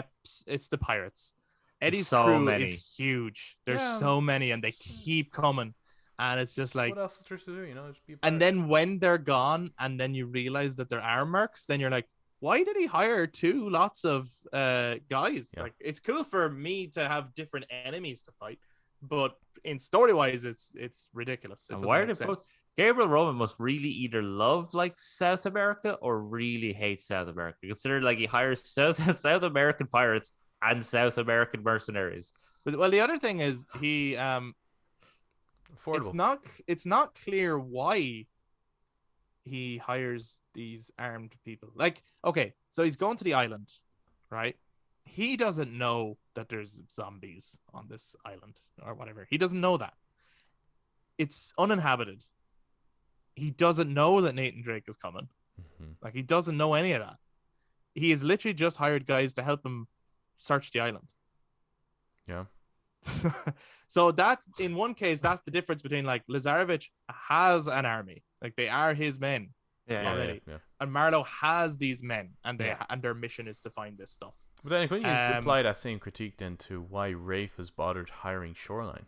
It's the pirates. Eddie's so crew many. is huge. There's so many, and they keep coming. And it's just like, what else is there to do? Just be and then when they're gone, and then you realize that there are mercs, then you're like, why did he hire lots of guys? Yeah. Like, it's cool for me to have different enemies to fight, but in story wise, it's ridiculous. Why are they both? Gabriel Roman must really either love South America or really hate South America. Consider he hires South American pirates and South American mercenaries. Well, the other thing is he affordable. It's not clear why he hires these armed people. Okay, so he's going to the island, right? He doesn't know that there's zombies on this island or whatever. He doesn't know that. It's uninhabited. He doesn't know that Nathan Drake is coming. He doesn't know any of that. He has literally just hired guys to help him search the island. Yeah. So that, in one case, that's the difference between Lazarevich has an army, they are his men already, and Marlowe has these men, and and their mission is to find this stuff. But then couldn't you apply that same critique then to why Rafe has bothered hiring Shoreline?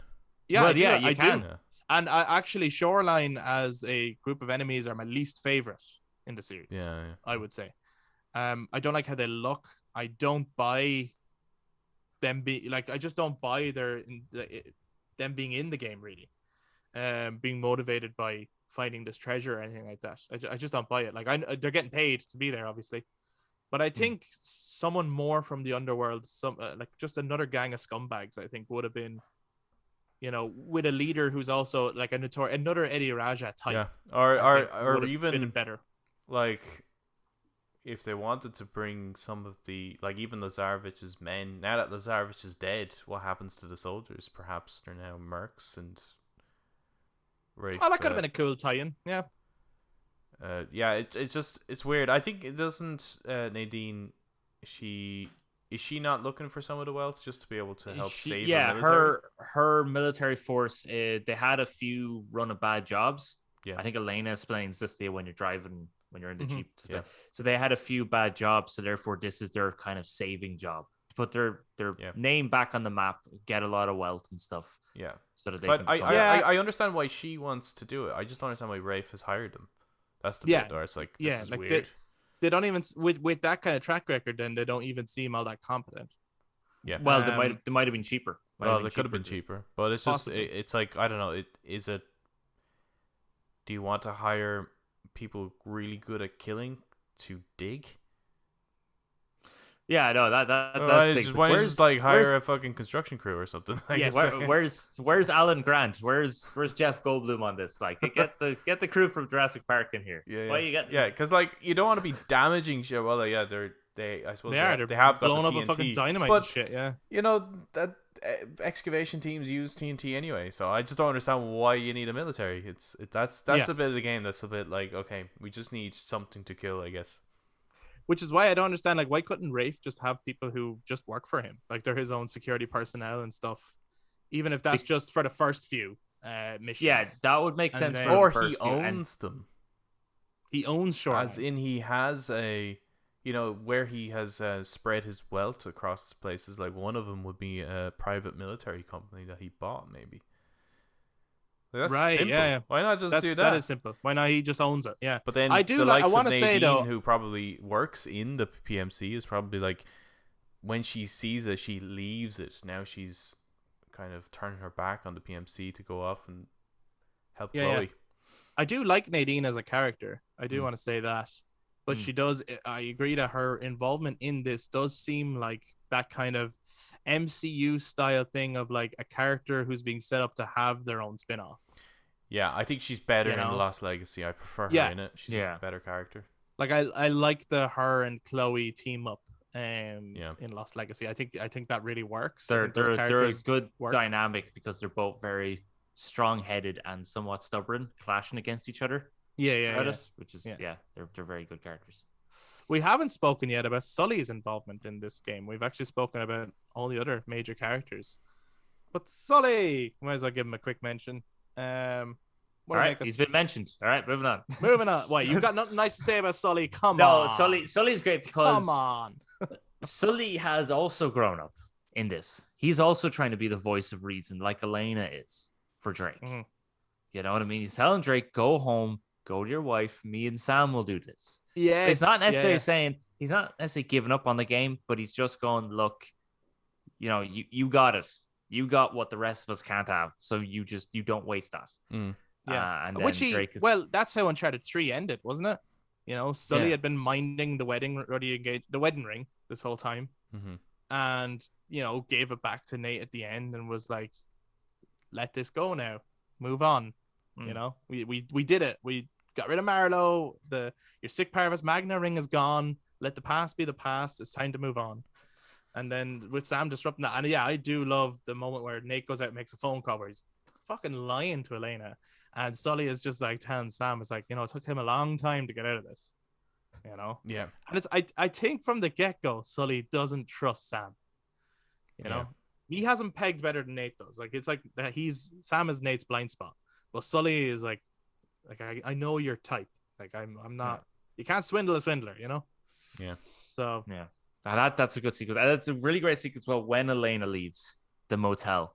Yeah, well, I can. do. And actually, Shoreline as a group of enemies are my least favorite in the series. Yeah. I would say. I don't like how they look. I don't buy them I just don't buy them being in the game really, being motivated by finding this treasure or anything like that. I just don't buy it. They're getting paid to be there, obviously, but I think someone more from the underworld, just another gang of scumbags, I think would have been, with a leader who's also another Eddie Raja type. Yeah, or even been better. like, if they wanted to bring some of the, like, even Lazarevich's men, now that Lazarevich is dead, what happens to the soldiers? Perhaps they're now mercs and Rafe. Oh, that could have been a cool tie-in. Yeah. Yeah, it's weird. I think it doesn't. Nadine, is she not looking for some of the wealth just to be able to help save? Yeah, her military? her military force. They had a few run of bad jobs. Yeah, I think Elena explains this day when you're driving, when you're in the Jeep. Yeah. So they had a few bad jobs. So therefore, this is their kind of saving job to put their name back on the map, get a lot of wealth and stuff. Yeah. So that they. So Can I understand why she wants to do it. I just don't understand why Rafe has hired them. That's the bit where it's like, this is weird. They don't even with that kind of track record. Then they don't even seem all that competent. Yeah. Well, they might have been cheaper. Well, they could have been cheaper, but it's just it's like, I don't know. Do you want to hire people really good at killing to dig? Yeah, no, that's why don't you just like hire a fucking construction crew or something? Like, yeah, where's Alan Grant? Where's Jeff Goldblum on this? Like, get the crew from Jurassic Park in here. Yeah, Why you getting? Yeah, because like, you don't want to be damaging shit. Well, I suppose they have got blown the up TNT, a fucking dynamite but, and shit. Yeah, you know that excavation teams use TNT anyway, so I just don't understand why you need a military. That's a bit of the game that's a bit like, okay, we just need something to kill, I guess. Which is why I don't understand, like, why couldn't Rafe just have people who just work for him? Like, they're his own security personnel and stuff. Even if that's just for the first few missions. Yeah, that would make sense. Or he owns them. He owns Shoreline. As in, he has where he has spread his wealth across places. Like, one of them would be a private military company that he bought, maybe. Like, that's simple. Yeah. Why not just do that? That is simple. Why not? He just owns it. Yeah. But then I want to say though, who probably works in the PMC, is probably like, when she sees it, she leaves it. Now she's kind of turning her back on the PMC to go off and help Chloe. Yeah. I do like Nadine as a character. I do want to say that, but she does. I agree that her involvement in this does seem like that kind of MCU style thing of like a character who's being set up to have their own spin-off. Yeah, I think she's better in The Lost Legacy. I prefer her in it. She's a better character. Like, I like the her and Chloe team up in Lost Legacy. I think that really works. They're a good dynamic because they're both very strong-headed and somewhat stubborn, clashing against each other. Which is they're very good characters. We haven't spoken yet about Sully's involvement in this game. We've actually spoken about all the other major characters, but Sully, might as well give him a quick mention. All right, he's been mentioned. All right, moving on. Why, you've got nothing nice to say about Sully? Come on. No, Sully's great because come on. Sully has also grown up in this. He's also trying to be the voice of reason, like Elena is for Drake. Mm-hmm. You know what I mean? He's telling Drake, go home, go to your wife. Me and Sam will do this. Yes. So he's not necessarily saying, he's not necessarily giving up on the game, but he's just going, look, you got it. You got what the rest of us can't have. So you don't waste that. Mm. Yeah. And then Drake is... Well, that's how Uncharted 3 ended, wasn't it? Sully had been minding the wedding ring this whole time. Mm-hmm. And, gave it back to Nate at the end and was like, let this go now. Move on. We did it. We got rid of Marlowe. Your sick Parvis Magna ring is gone. Let the past be the past. It's time to move on. And then with Sam disrupting that, and yeah, I do love the moment where Nate goes out and makes a phone call where he's fucking lying to Elena, and Sully is just like telling Sam, it's like, it took him a long time to get out of this. Yeah. And it's I think from the get go, Sully doesn't trust Sam. He hasn't pegged better than Nate does. Like, it's like that Sam is Nate's blind spot, but Sully is like I know your type. Like, I'm not. You can't swindle a swindler. Yeah. So yeah. That's a good sequence. That's a really great sequence. Well, when Elena leaves the motel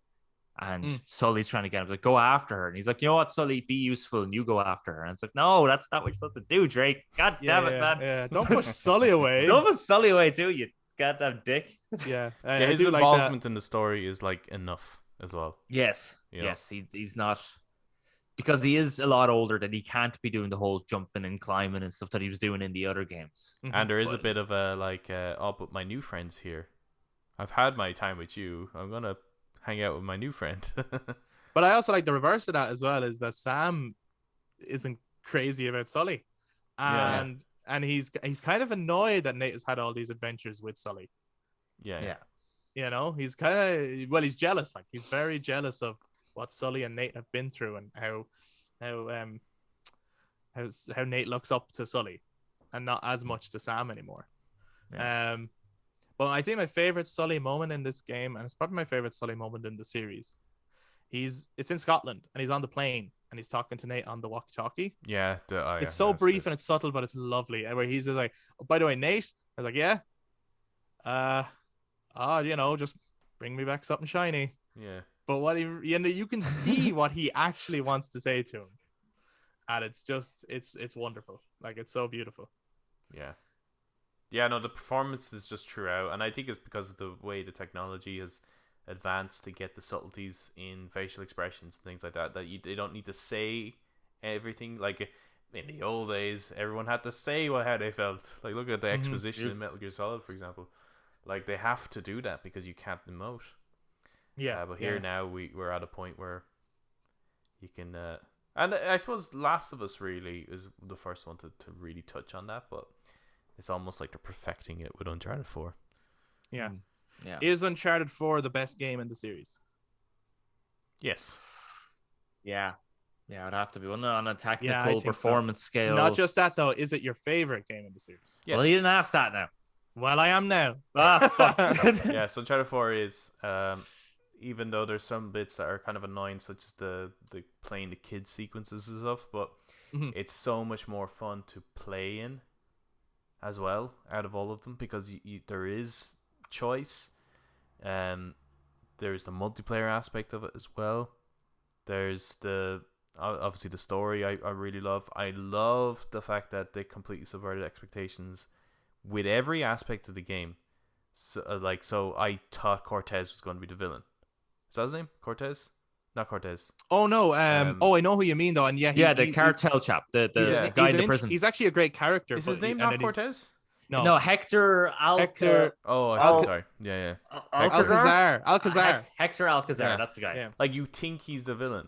and Sully's trying to get him, like, go after her, and he's like, you know what, Sully, be useful and you go after her. And it's like, no, that's not what you're supposed to do, Drake. God damn it, man. Yeah, don't push Sully away. Don't push Sully away too, you goddamn dick. Yeah, his involvement in the story is like enough as well. Yes, yes, he's not. Because he is a lot older, that he can't be doing the whole jumping and climbing and stuff that he was doing in the other games. Mm-hmm. And there is a bit of a but my new friend's here. I've had my time with you. I'm gonna hang out with my new friend. But I also like the reverse of that as well, is that Sam isn't crazy about Sully. and he's kind of annoyed that Nate has had all these adventures with Sully. Yeah. You know, he's kind of he's jealous. Like he's very jealous of what Sully and Nate have been through and how Nate looks up to Sully and not as much to Sam anymore. Yeah. But I think my favorite Sully moment in this game, and it's probably my favorite Sully moment in the series, it's in Scotland and he's on the plane and he's talking to Nate on the walkie-talkie. Yeah. It's so brief and it's subtle, but it's lovely. And where he's just like, oh, by the way, Nate, I was like, yeah, just bring me back something shiny. Yeah. But what you can see what he actually wants to say to him. And it's just, it's wonderful. Like, it's so beautiful. Yeah. Yeah, no, the performance is just throughout. And I think it's because of the way the technology has advanced to get the subtleties in facial expressions and things like that, they don't need to say everything. Like, in the old days, everyone had to say how they felt. Like, look at the exposition in Metal Gear Solid, for example. Like, they have to do that because you can't emote. Yeah. But here now, we're at a point where you can... and I suppose Last of Us really is the first one to really touch on that, but it's almost like they're perfecting it with Uncharted 4. Yeah. Yeah. Is Uncharted 4 the best game in the series? Yes. Yeah. Yeah, it would have to be on a technical think performance scale. Not just that, though. Is it your favorite game in the series? Yes. Well, he didn't ask that now. Well, I am now. Yeah, so Uncharted 4 is, even though there's some bits that are kind of annoying, such as the playing the kids sequences and stuff, but it's so much more fun to play in as well, out of all of them, because there is choice. There's the multiplayer aspect of it as well. There's obviously the story I really love. I love the fact that they completely subverted expectations with every aspect of the game. So I thought Cortez was going to be the villain. Is that his name? Cortez? Not Cortez. Oh no. I know who you mean though. And the cartel chap, the guy in the prison. He's actually a great character. Is his name not Cortez? No, Hector. Oh, I'm sorry. Yeah. Alcazar. Hector Alcazar. Yeah. That's the guy. Yeah. Like, you think he's the villain.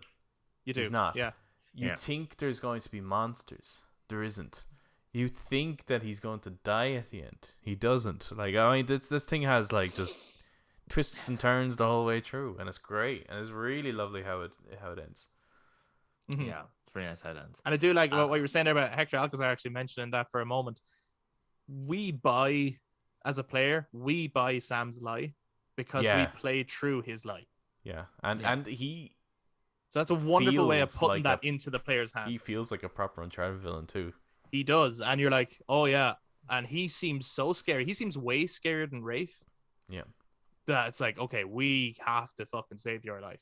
You do. He's not. Yeah. You think there's going to be monsters. There isn't. You think that he's going to die at the end. He doesn't. Like, I mean, this thing has like just twists and turns the whole way through, and it's great, and it's really lovely how it ends. Mm-hmm. Yeah, it's really nice how it ends. And I do like what you were saying there about Hector Alcazar, actually mentioning that for a moment. As a player, we buy Sam's lie because we play through his lie. Yeah, and he. So that's a wonderful way of putting like that into the player's hands. He feels like a proper Uncharted villain too. He does, and you're like, oh yeah, and he seems so scary. He seems way scarier than Rafe. Yeah. That it's like, okay, we have to fucking save your life.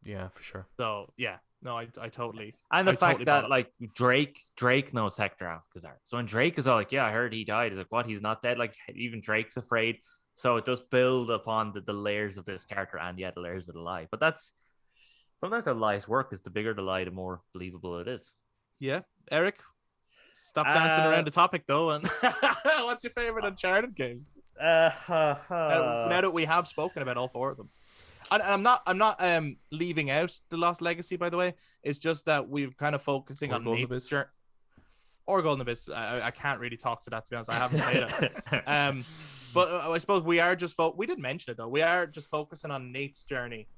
Yeah, for sure. So yeah, no, I totally. And the fact totally that like Drake knows Hector Alcazar. So when Drake is all like, yeah, I heard he died. He's like, what? He's not dead. Like even Drake's afraid. So it does build upon the layers of this character and the layers of the lie. But that's sometimes how lies work. Is the bigger the lie, the more believable it is. Yeah, Eric. Stop dancing around the topic though. And what's your favorite Uncharted game? Now that we have spoken about all four of them, and I'm not leaving out the Lost Legacy, by the way. It's just that we're kind of focusing on Nate's journey. Or Golden Abyss. I can't really talk to that, to be honest. I haven't played it. But I suppose we are just we didn't mention it though. We are just focusing on Nate's journey.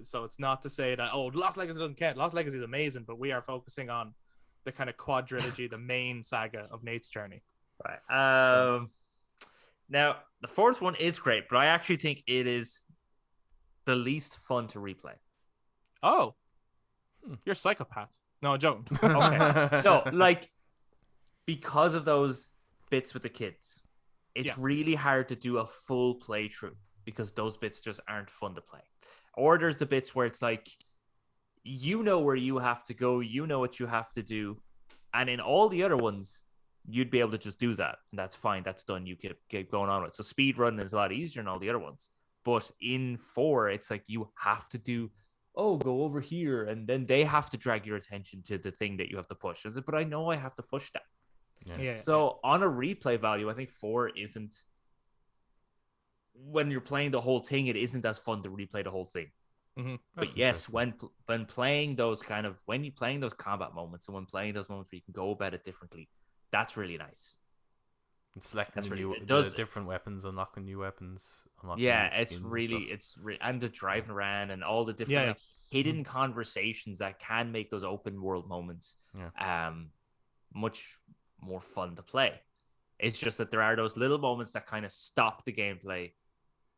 So it's not to say that Lost Legacy doesn't count. Lost Legacy is amazing, but we are focusing on the kind of quadrilogy, the main saga of Nate's journey. Right. Now the fourth one is great, but I actually think it is the least fun to replay. Oh, you're a psychopath. No, I'm joking. Okay. No, like because of those bits with the kids, it's really hard to do a full playthrough because those bits just aren't fun to play. Or there's the bits where it's like, you know where you have to go, you know what you have to do, and in all the other ones, you'd be able to just do that, and that's fine, that's done. You keep going on with it. So speed running is a lot easier than all the other ones. But in 4, it's like you have to do, go over here, and then they have to drag your attention to the thing that you have to push. But I know I have to push that. Yeah. So on a replay value, I think 4 isn't. When you're playing the whole thing, it isn't as fun to replay the whole thing. Mm-hmm. But yes, when playing those when you're playing those combat moments and when playing those moments where you can go about it differently, That's really nice. And selecting the different weapons, unlocking new weapons. And the driving around and all the different hidden conversations that can make those open world moments much more fun to play. It's just that there are those little moments that kind of stop the gameplay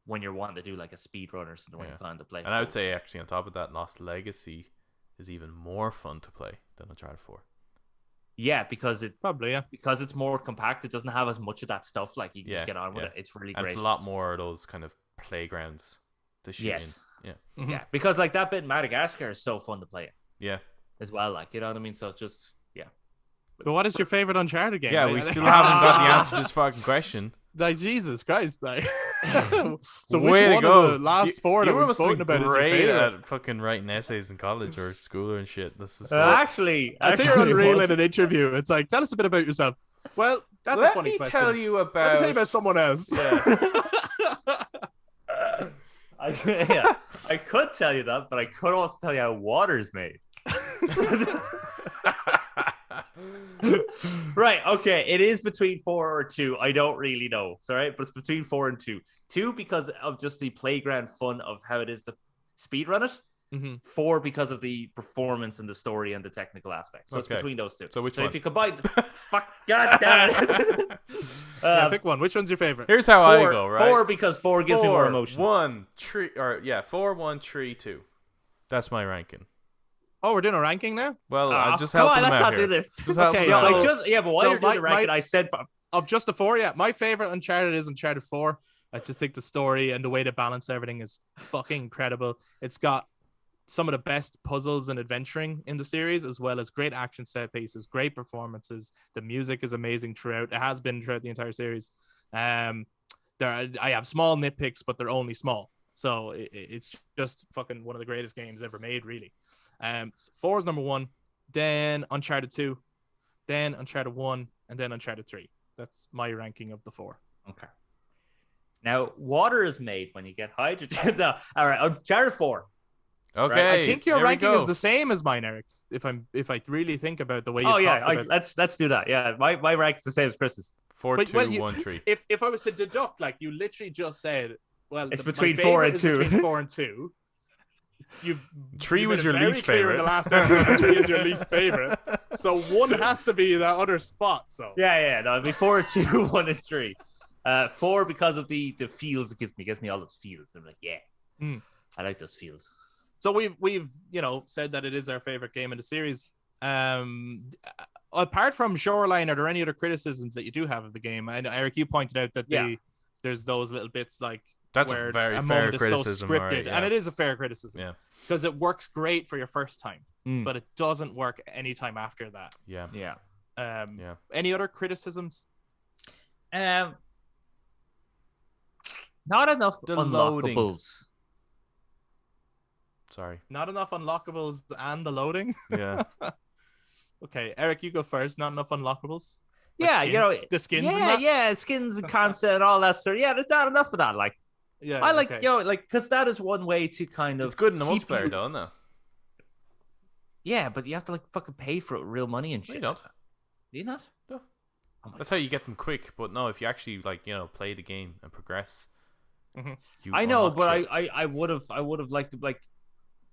when you're wanting to do like a speed run or something when you're planning to play. And I would say actually on top of that, Lost Legacy is even more fun to play than Uncharted 4. Yeah, because it's more compact. It doesn't have as much of that stuff. Like you can just get on with it. It's really great. It's a lot more of those kind of playgrounds to shoot in. Yeah. Mm-hmm. Yeah, because like that bit in Madagascar is so fun to play. Yeah. As well, like, you know what I mean? So it's just But what is your favorite Uncharted game? Yeah, we still haven't got the answer to this fucking question. Like, Jesus Christ, like. So which one of the last four that we've spoken about is your favorite? At fucking writing essays in college or school and shit. This is actually, I'd say you're unreal in an interview. It's like, tell us a bit about yourself. Well, that's a funny question. Let me tell you about someone else. Yeah. I could tell you that, but I could also tell you how water's made. Right, okay, it is between 4 or 2. I don't really know, it's all right, but it's between 4 and 2. 2 because of just the playground fun of how it is to speedrun it. Mm-hmm. 4 because of the performance and the story and the technical aspects. So it's between those two. So which one? If you combine, fuck, god damn it. Pick one. Which one's your favorite? Here's how I go. Right, 4 because 4 gives me more emotion. 4, 1, 3, 2. That's my ranking. Oh, we're doing a ranking now? Well, I just helped them out. Let's not do this. Okay, but while you're doing the ranking, I said of just the 4, my favorite Uncharted is Uncharted 4. I just think the story and the way they balance everything is fucking incredible. It's got some of the best puzzles and adventuring in the series, as well as great action set pieces, great performances. The music is amazing throughout. It has been throughout the entire series. I have small nitpicks, but they're only small. So it's just fucking one of the greatest games ever made, really. 4 is number 1, then Uncharted 2, then Uncharted 1, and then Uncharted 3. That's my ranking of the 4. Okay. Now, water is made when you get hydrogen. No, all right, Uncharted 4. Okay, right? I think your ranking is the same as mine, Eric. If I really think about the way you talked about. Let's do that. Yeah, my rank is the same as Chris's. 4, 2, 1, 3. If I was to deduct, like you literally just said, well, it's between 4 and 2. Between 4 and 2. 3 was your least favorite. In the last episode, 3 is your least favorite. So 1 has to be that other spot. So no, it'd be 4, 2, 1, and 3. 4 because of the feels it gives me all those feels. I'm like, I like those feels. So we've said that it is our favorite game in the series. Apart from Shoreline, are there any other criticisms that you do have of the game? And Eric, you pointed out that there's those little bits like. That's a very fair criticism. Is so scripted, and it is a fair criticism. Yeah, because it works great for your first time, but it doesn't work anytime after that. Yeah. Any other criticisms? Not enough unlockables. Sorry. Not enough unlockables and the loading. Yeah. Okay, Eric, you go first. Not enough unlockables. Like the skins. Skins and concept and all that stuff. Yeah, there's not enough of that. Like. Yeah, I like because that is one way to kind of. It's good in the multiplayer, though, isn't it? Yeah, but you have to like fucking pay for it with real money and shit. You don't. Do you not? No. That's how you get them quick. But no, if you actually play the game and progress. Mm-hmm. I know, but I would have liked to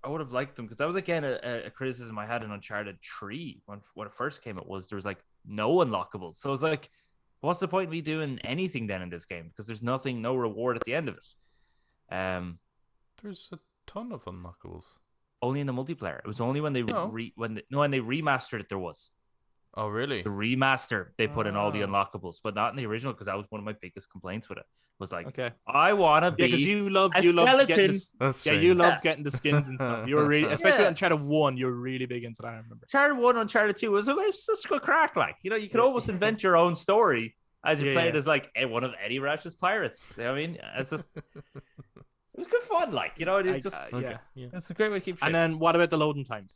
I would have liked them because that was again a criticism I had in Uncharted 3 when it first came. It was there was like no unlockables, so it was like. What's the point of me doing anything then in this game? Because there's no reward at the end of it. There's a ton of unlockables. Only in the multiplayer. It was only when they when they remastered it there was. Oh really? The remaster they put in all the unlockables, but not in the original because that was one of my biggest complaints with it. Was like, I want to be because you loved skeleton. You loved getting the skins and stuff. You were really, especially on Uncharted 1, you were really big into that. I remember. Uncharted 1, Uncharted 2 was such a crack. Like you could almost invent your own story as you played as like one of Eddie Rash's pirates. You know what I mean? It's just it was good fun. Like it's just it's a great way to keep. And then what about the loading times?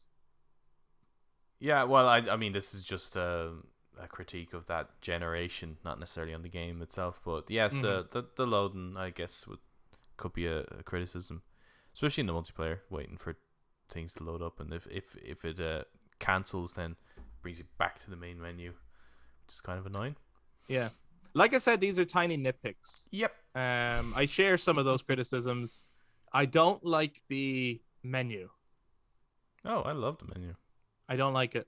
Yeah, well, I mean, this is just a critique of that generation, not necessarily on the game itself, but yes, the loading, I guess, could be a criticism, especially in the multiplayer, waiting for things to load up, and if it cancels, then brings you back to the main menu. is kind of annoying. Yeah. Like I said, these are tiny nitpicks. Yep. I share some of those criticisms. I don't like the menu. Oh, I love the menu. I don't like it.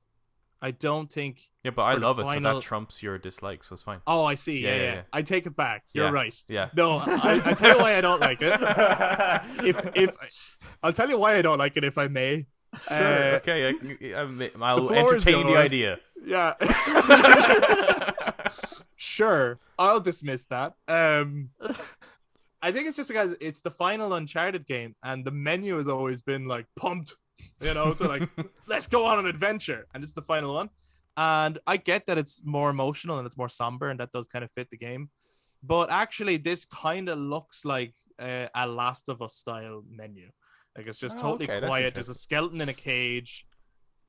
I don't think. Yeah, but I love it, so that trumps your dislikes. So it's fine. Oh, I see. Yeah. I take it back. You're right. Yeah. No, I tell you why I don't like it. I'll tell you why I don't like it, if I may. Sure. Okay. I'll entertain the idea. Yeah. Sure. I'll dismiss that. I think it's just because it's the final Uncharted game, and the menu has always been like pumped, to like, let's go on an adventure, and it's the final one. And I get that it's more emotional and it's more somber, and that does kind of fit the game. But actually, this kind of looks like a Last of Us style menu. Like, it's just totally quiet. There's a skeleton in a cage.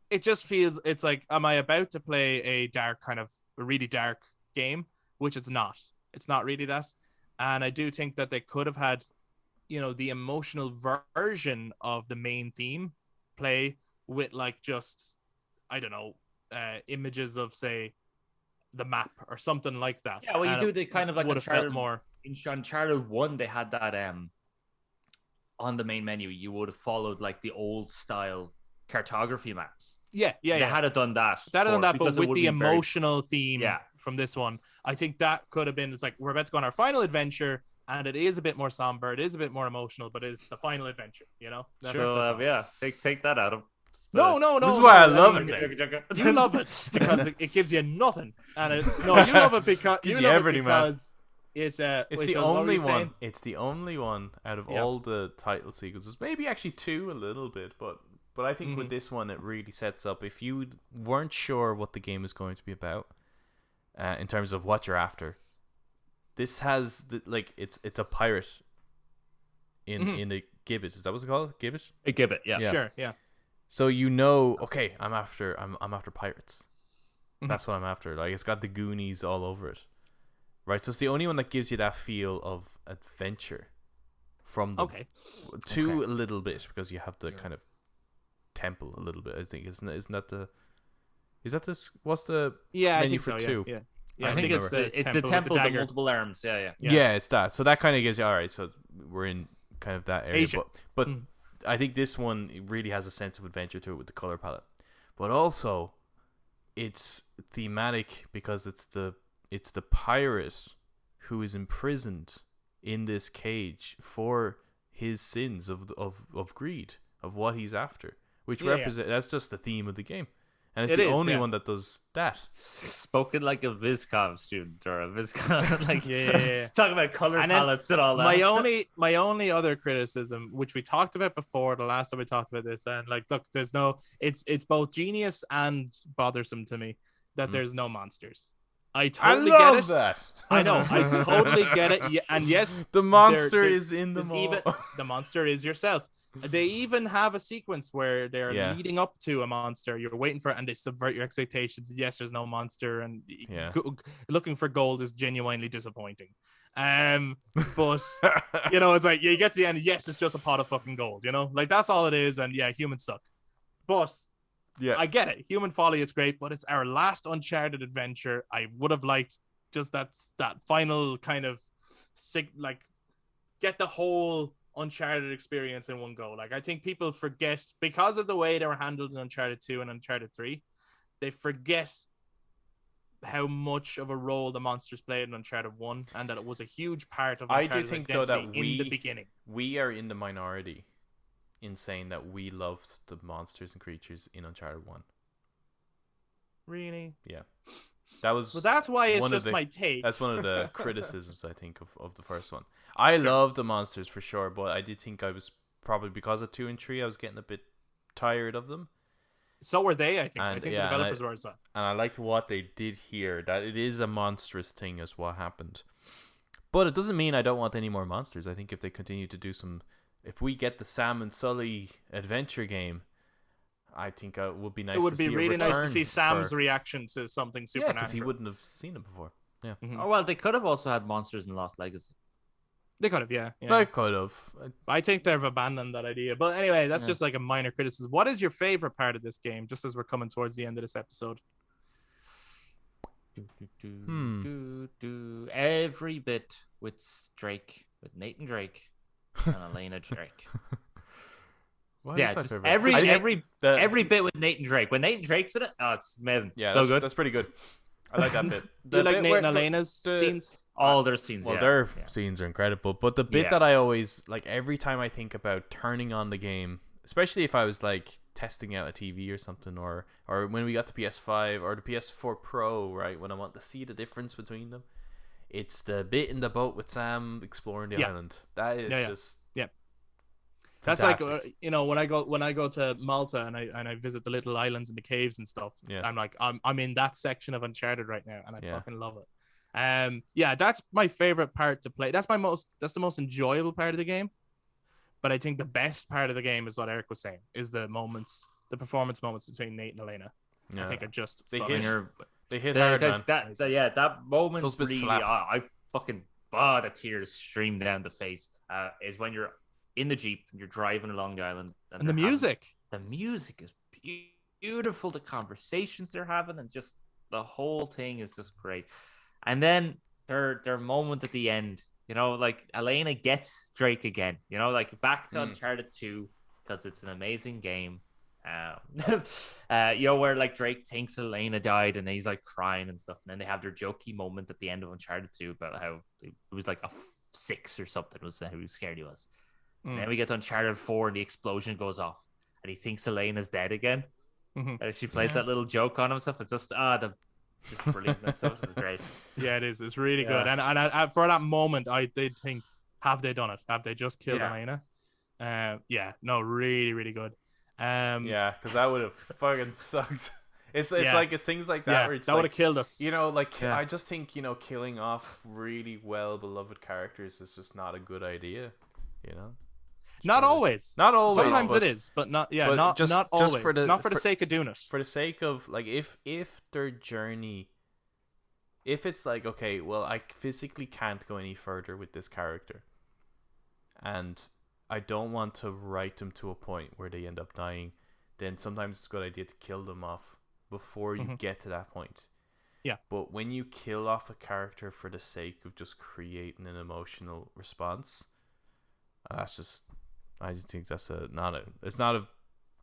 It just feels, it's like, am I about to play a really dark game? Which it's not. It's not really that. And I do think that they could have had, the emotional version of the main theme play with, like, just, I don't know, images of, say, the map or something like that. Yeah, well, you do the kind of like Uncharted more. In Uncharted 1, they had that on the main menu. You would have followed like the old style cartography maps. Yeah. They had it done that. But with the emotional theme Yeah. from this one, I think that could have been, it's like, we're about to go on our final adventure, and it is a bit more somber, it is a bit more emotional, but it's the final adventure, That's so, take that out of. No. This is why I love it. You love it because it gives you nothing, and you love it because you love everything, because it's the only one. It's the only one out of all the title sequences. Maybe actually two a little bit, but I think with this one it really sets up. If you weren't sure what the game is going to be about, in terms of what you're after, this has it's a pirate in a gibbet. Is that what it's called? Gibbet? A gibbet, yeah. Sure, yeah. So okay, I'm after pirates. That's what I'm after. Like, it's got the Goonies all over it, right? So it's the only one that gives you that feel of adventure from the a little bit, because you have the kind of temple a little bit. I think isn't that the what's the menu I think for so, 2? Yeah, I think it's the temple with the multiple arms. Yeah. Yeah, it's that. So that kind of gives you, all right, so we're in kind of that area. Asia. But I think this one really has a sense of adventure to it with the color palette. But also, it's thematic because it's the pirate who is imprisoned in this cage for his sins of greed, of what he's after, which that's just the theme of the game. And it's the only one that does that. Spoken like a VisCom student or a VisCom, like talking about color palettes and all that. My only other criticism, which we talked about before, the last time we talked about this, and like, look, it's both genius and bothersome to me that there's no monsters. I totally get it. That. I know. I totally get it. Yeah, and yes, the monster is in the mall. The monster is yourself. They even have a sequence where they're leading up to a monster. You're waiting for it, and they subvert your expectations. Yes, there's no monster, and looking for gold is genuinely disappointing. But it's like you get to the end. Yes, it's just a pot of fucking gold. Like, that's all it is. And humans suck. But I get it. Human folly is great, but it's our last Uncharted adventure. I would have liked just that final kind of get the whole Uncharted experience in one go. Like, I think people forget, because of the way they were handled in Uncharted 2 and Uncharted 3, they forget how much of a role the monsters played in Uncharted 1, and that it was a huge part of Uncharted's I do think, though, that in the beginning. We are in the minority in saying that we loved the monsters and creatures in Uncharted 1. Really? Yeah. That was that's why it's just my take. That's one of the criticisms, I think, of the first one. I love the monsters for sure, but I did think I was probably, because of 2 and 3, I was getting a bit tired of them. So were they, I think. I think the developers were as well. And I liked what they did here, that it is a monstrous thing as what happened. But it doesn't mean I don't want any more monsters. I think if they continue to do if we get the Sam and Sully adventure game, I think it would be nice to see. It would be really nice to see Sam's reaction to something supernatural. Yeah, because he wouldn't have seen it before. Yeah. Mm-hmm. Oh, well, they could have also had monsters in Lost Legacy. They could have, yeah. They could have. I think they've abandoned that idea. But anyway, that's just like a minor criticism. What is your favorite part of this game, just as we're coming towards the end of this episode? Every bit with Drake, with Nathan Drake and Elena Drake. Yeah, just every bit with Nathan Drake. When Nathan Drake's in it, oh, it's amazing. Yeah, so good. That's pretty good. I like that bit. Do you like Nate and Elena's scenes? All their scenes. Well, their scenes are incredible. But the bit that I always like every time I think about turning on the game, especially if I was like testing out a TV or something, or when we got the PS5 or the PS4 Pro, right? When I want to see the difference between them, it's the bit in the boat with Sam exploring the island. That is just That's fantastic. Like when I go to Malta and I visit the little islands and the caves and stuff. Yeah. I'm like I'm in that section of Uncharted right now, and I fucking love it. That's my favorite part to play. That's the most enjoyable part of the game. But I think the best part of the game is what Eric was saying, is the performance moments between Nate and Elena. Yeah. I think are just they hit hard, man. That moment really, I fucking the tears stream down the face. Is when you're in the Jeep and you're driving along the island, and the music is beautiful. The conversations they're having, and just the whole thing is just great. And then their moment at the end, like Elena gets Drake again, like back to Uncharted 2, because it's an amazing game. Where like Drake thinks Elena died and he's like crying and stuff, and then they have their jokey moment at the end of Uncharted 2 about how it was like a 6 or something was how scared he was. And then we get to Uncharted 4 and the explosion goes off and he thinks Elena's dead again. And she plays that little joke on him and stuff. It's just just brilliant. That stuff is great. Yeah, it is. It's really good. And I, for that moment, I did think, have they done it? Have they just killed Elena? Really, really good. Because that would have fucking sucked. It's like it's things like that where it's that would have killed us. I just think killing off really well beloved characters is just not a good idea. Not always. Sometimes it is, but not. Yeah, not always. Just not for the sake of doing it. For the sake of like, if their journey, if it's like, okay, well, I physically can't go any further with this character, and I don't want to write them to a point where they end up dying, then sometimes it's a good idea to kill them off before you get to that point. Yeah. But when you kill off a character for the sake of just creating an emotional response, I just think that's not a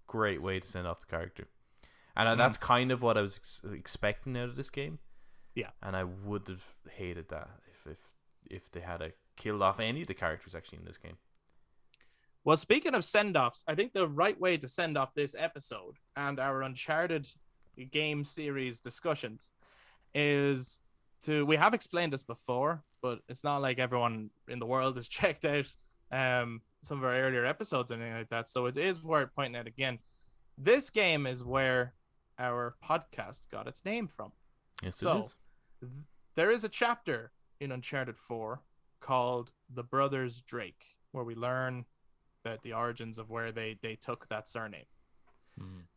great way to send off the character, and that's kind of what I was expecting out of this game. Yeah, and I would have hated that if they had killed off any of the characters actually in this game. Well, speaking of send-offs, I think the right way to send off this episode and our Uncharted game series discussions is we have explained this before, but it's not like everyone in the world has checked out some of our earlier episodes or anything like that, so it is worth pointing out again. This game is where our podcast got its name from. Yes, it is. There is a chapter in Uncharted 4 called The Brothers Drake, where we learn about the origins of where they took that surname.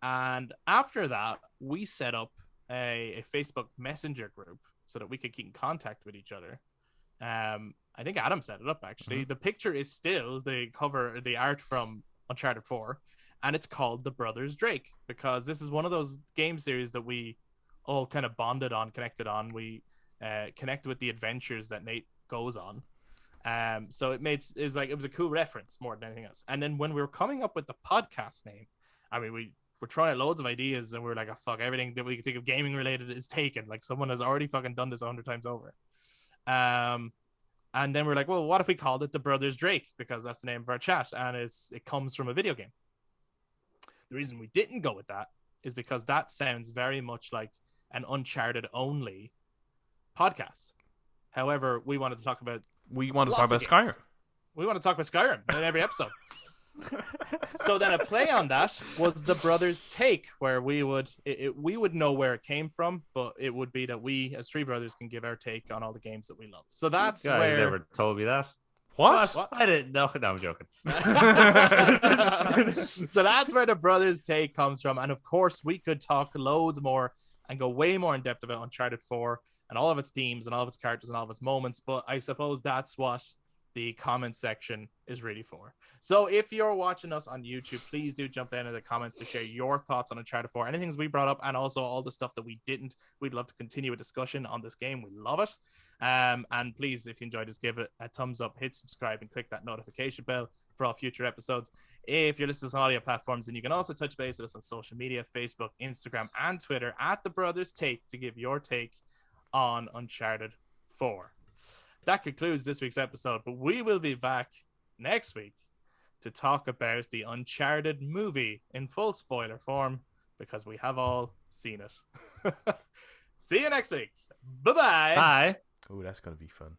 And after that, we set up a Facebook Messenger group so that we could keep in contact with each other. I think Adam set it up, actually. The picture is still the art from Uncharted 4, and it's called The Brothers Drake, because this is one of those game series that we all kind of connected on. We connected with the adventures that Nate goes on. So it was a cool reference more than anything else. And then when we were coming up with the podcast name, I mean, we were trying out loads of ideas, and we were like, oh, fuck, everything that we could think of gaming related is taken. Like, someone has already fucking done this 100 times over. And then we're like, well, what if we called it The Brothers Drake? Because that's the name of our chat, and it comes from a video game. The reason we didn't go with that is because that sounds very much like an Uncharted only podcast. However, we wanted to talk about Skyrim. We want to talk about Skyrim in every episode. So then a play on that was The Brothers Take, where we would know where it came from, but it would be that we as three brothers can give our take on all the games that we love. So that's you guys where never told me that. What? I didn't know. No, I'm joking. So that's where The Brothers Take comes from. And of course, we could talk loads more and go way more in depth about Uncharted 4 and all of its themes and all of its characters and all of its moments. But I suppose that's what the comment section is really for. So if you're watching us on YouTube, please do jump down in the comments to share your thoughts on Uncharted 4, anything we brought up, and also all the stuff that we didn't. We'd love to continue a discussion on this game. We love it. And please, if you enjoyed this, give it a thumbs up, hit subscribe, and click that notification bell for all future episodes. If you're listening on audio platforms, then you can also touch base with us on social media, Facebook, Instagram, and Twitter at The Brothers Take to give your take on Uncharted 4. That concludes this week's episode, but we will be back next week to talk about the Uncharted movie in full spoiler form, because we have all seen it. See you next week. Bye-bye. Bye. Oh, that's going to be fun.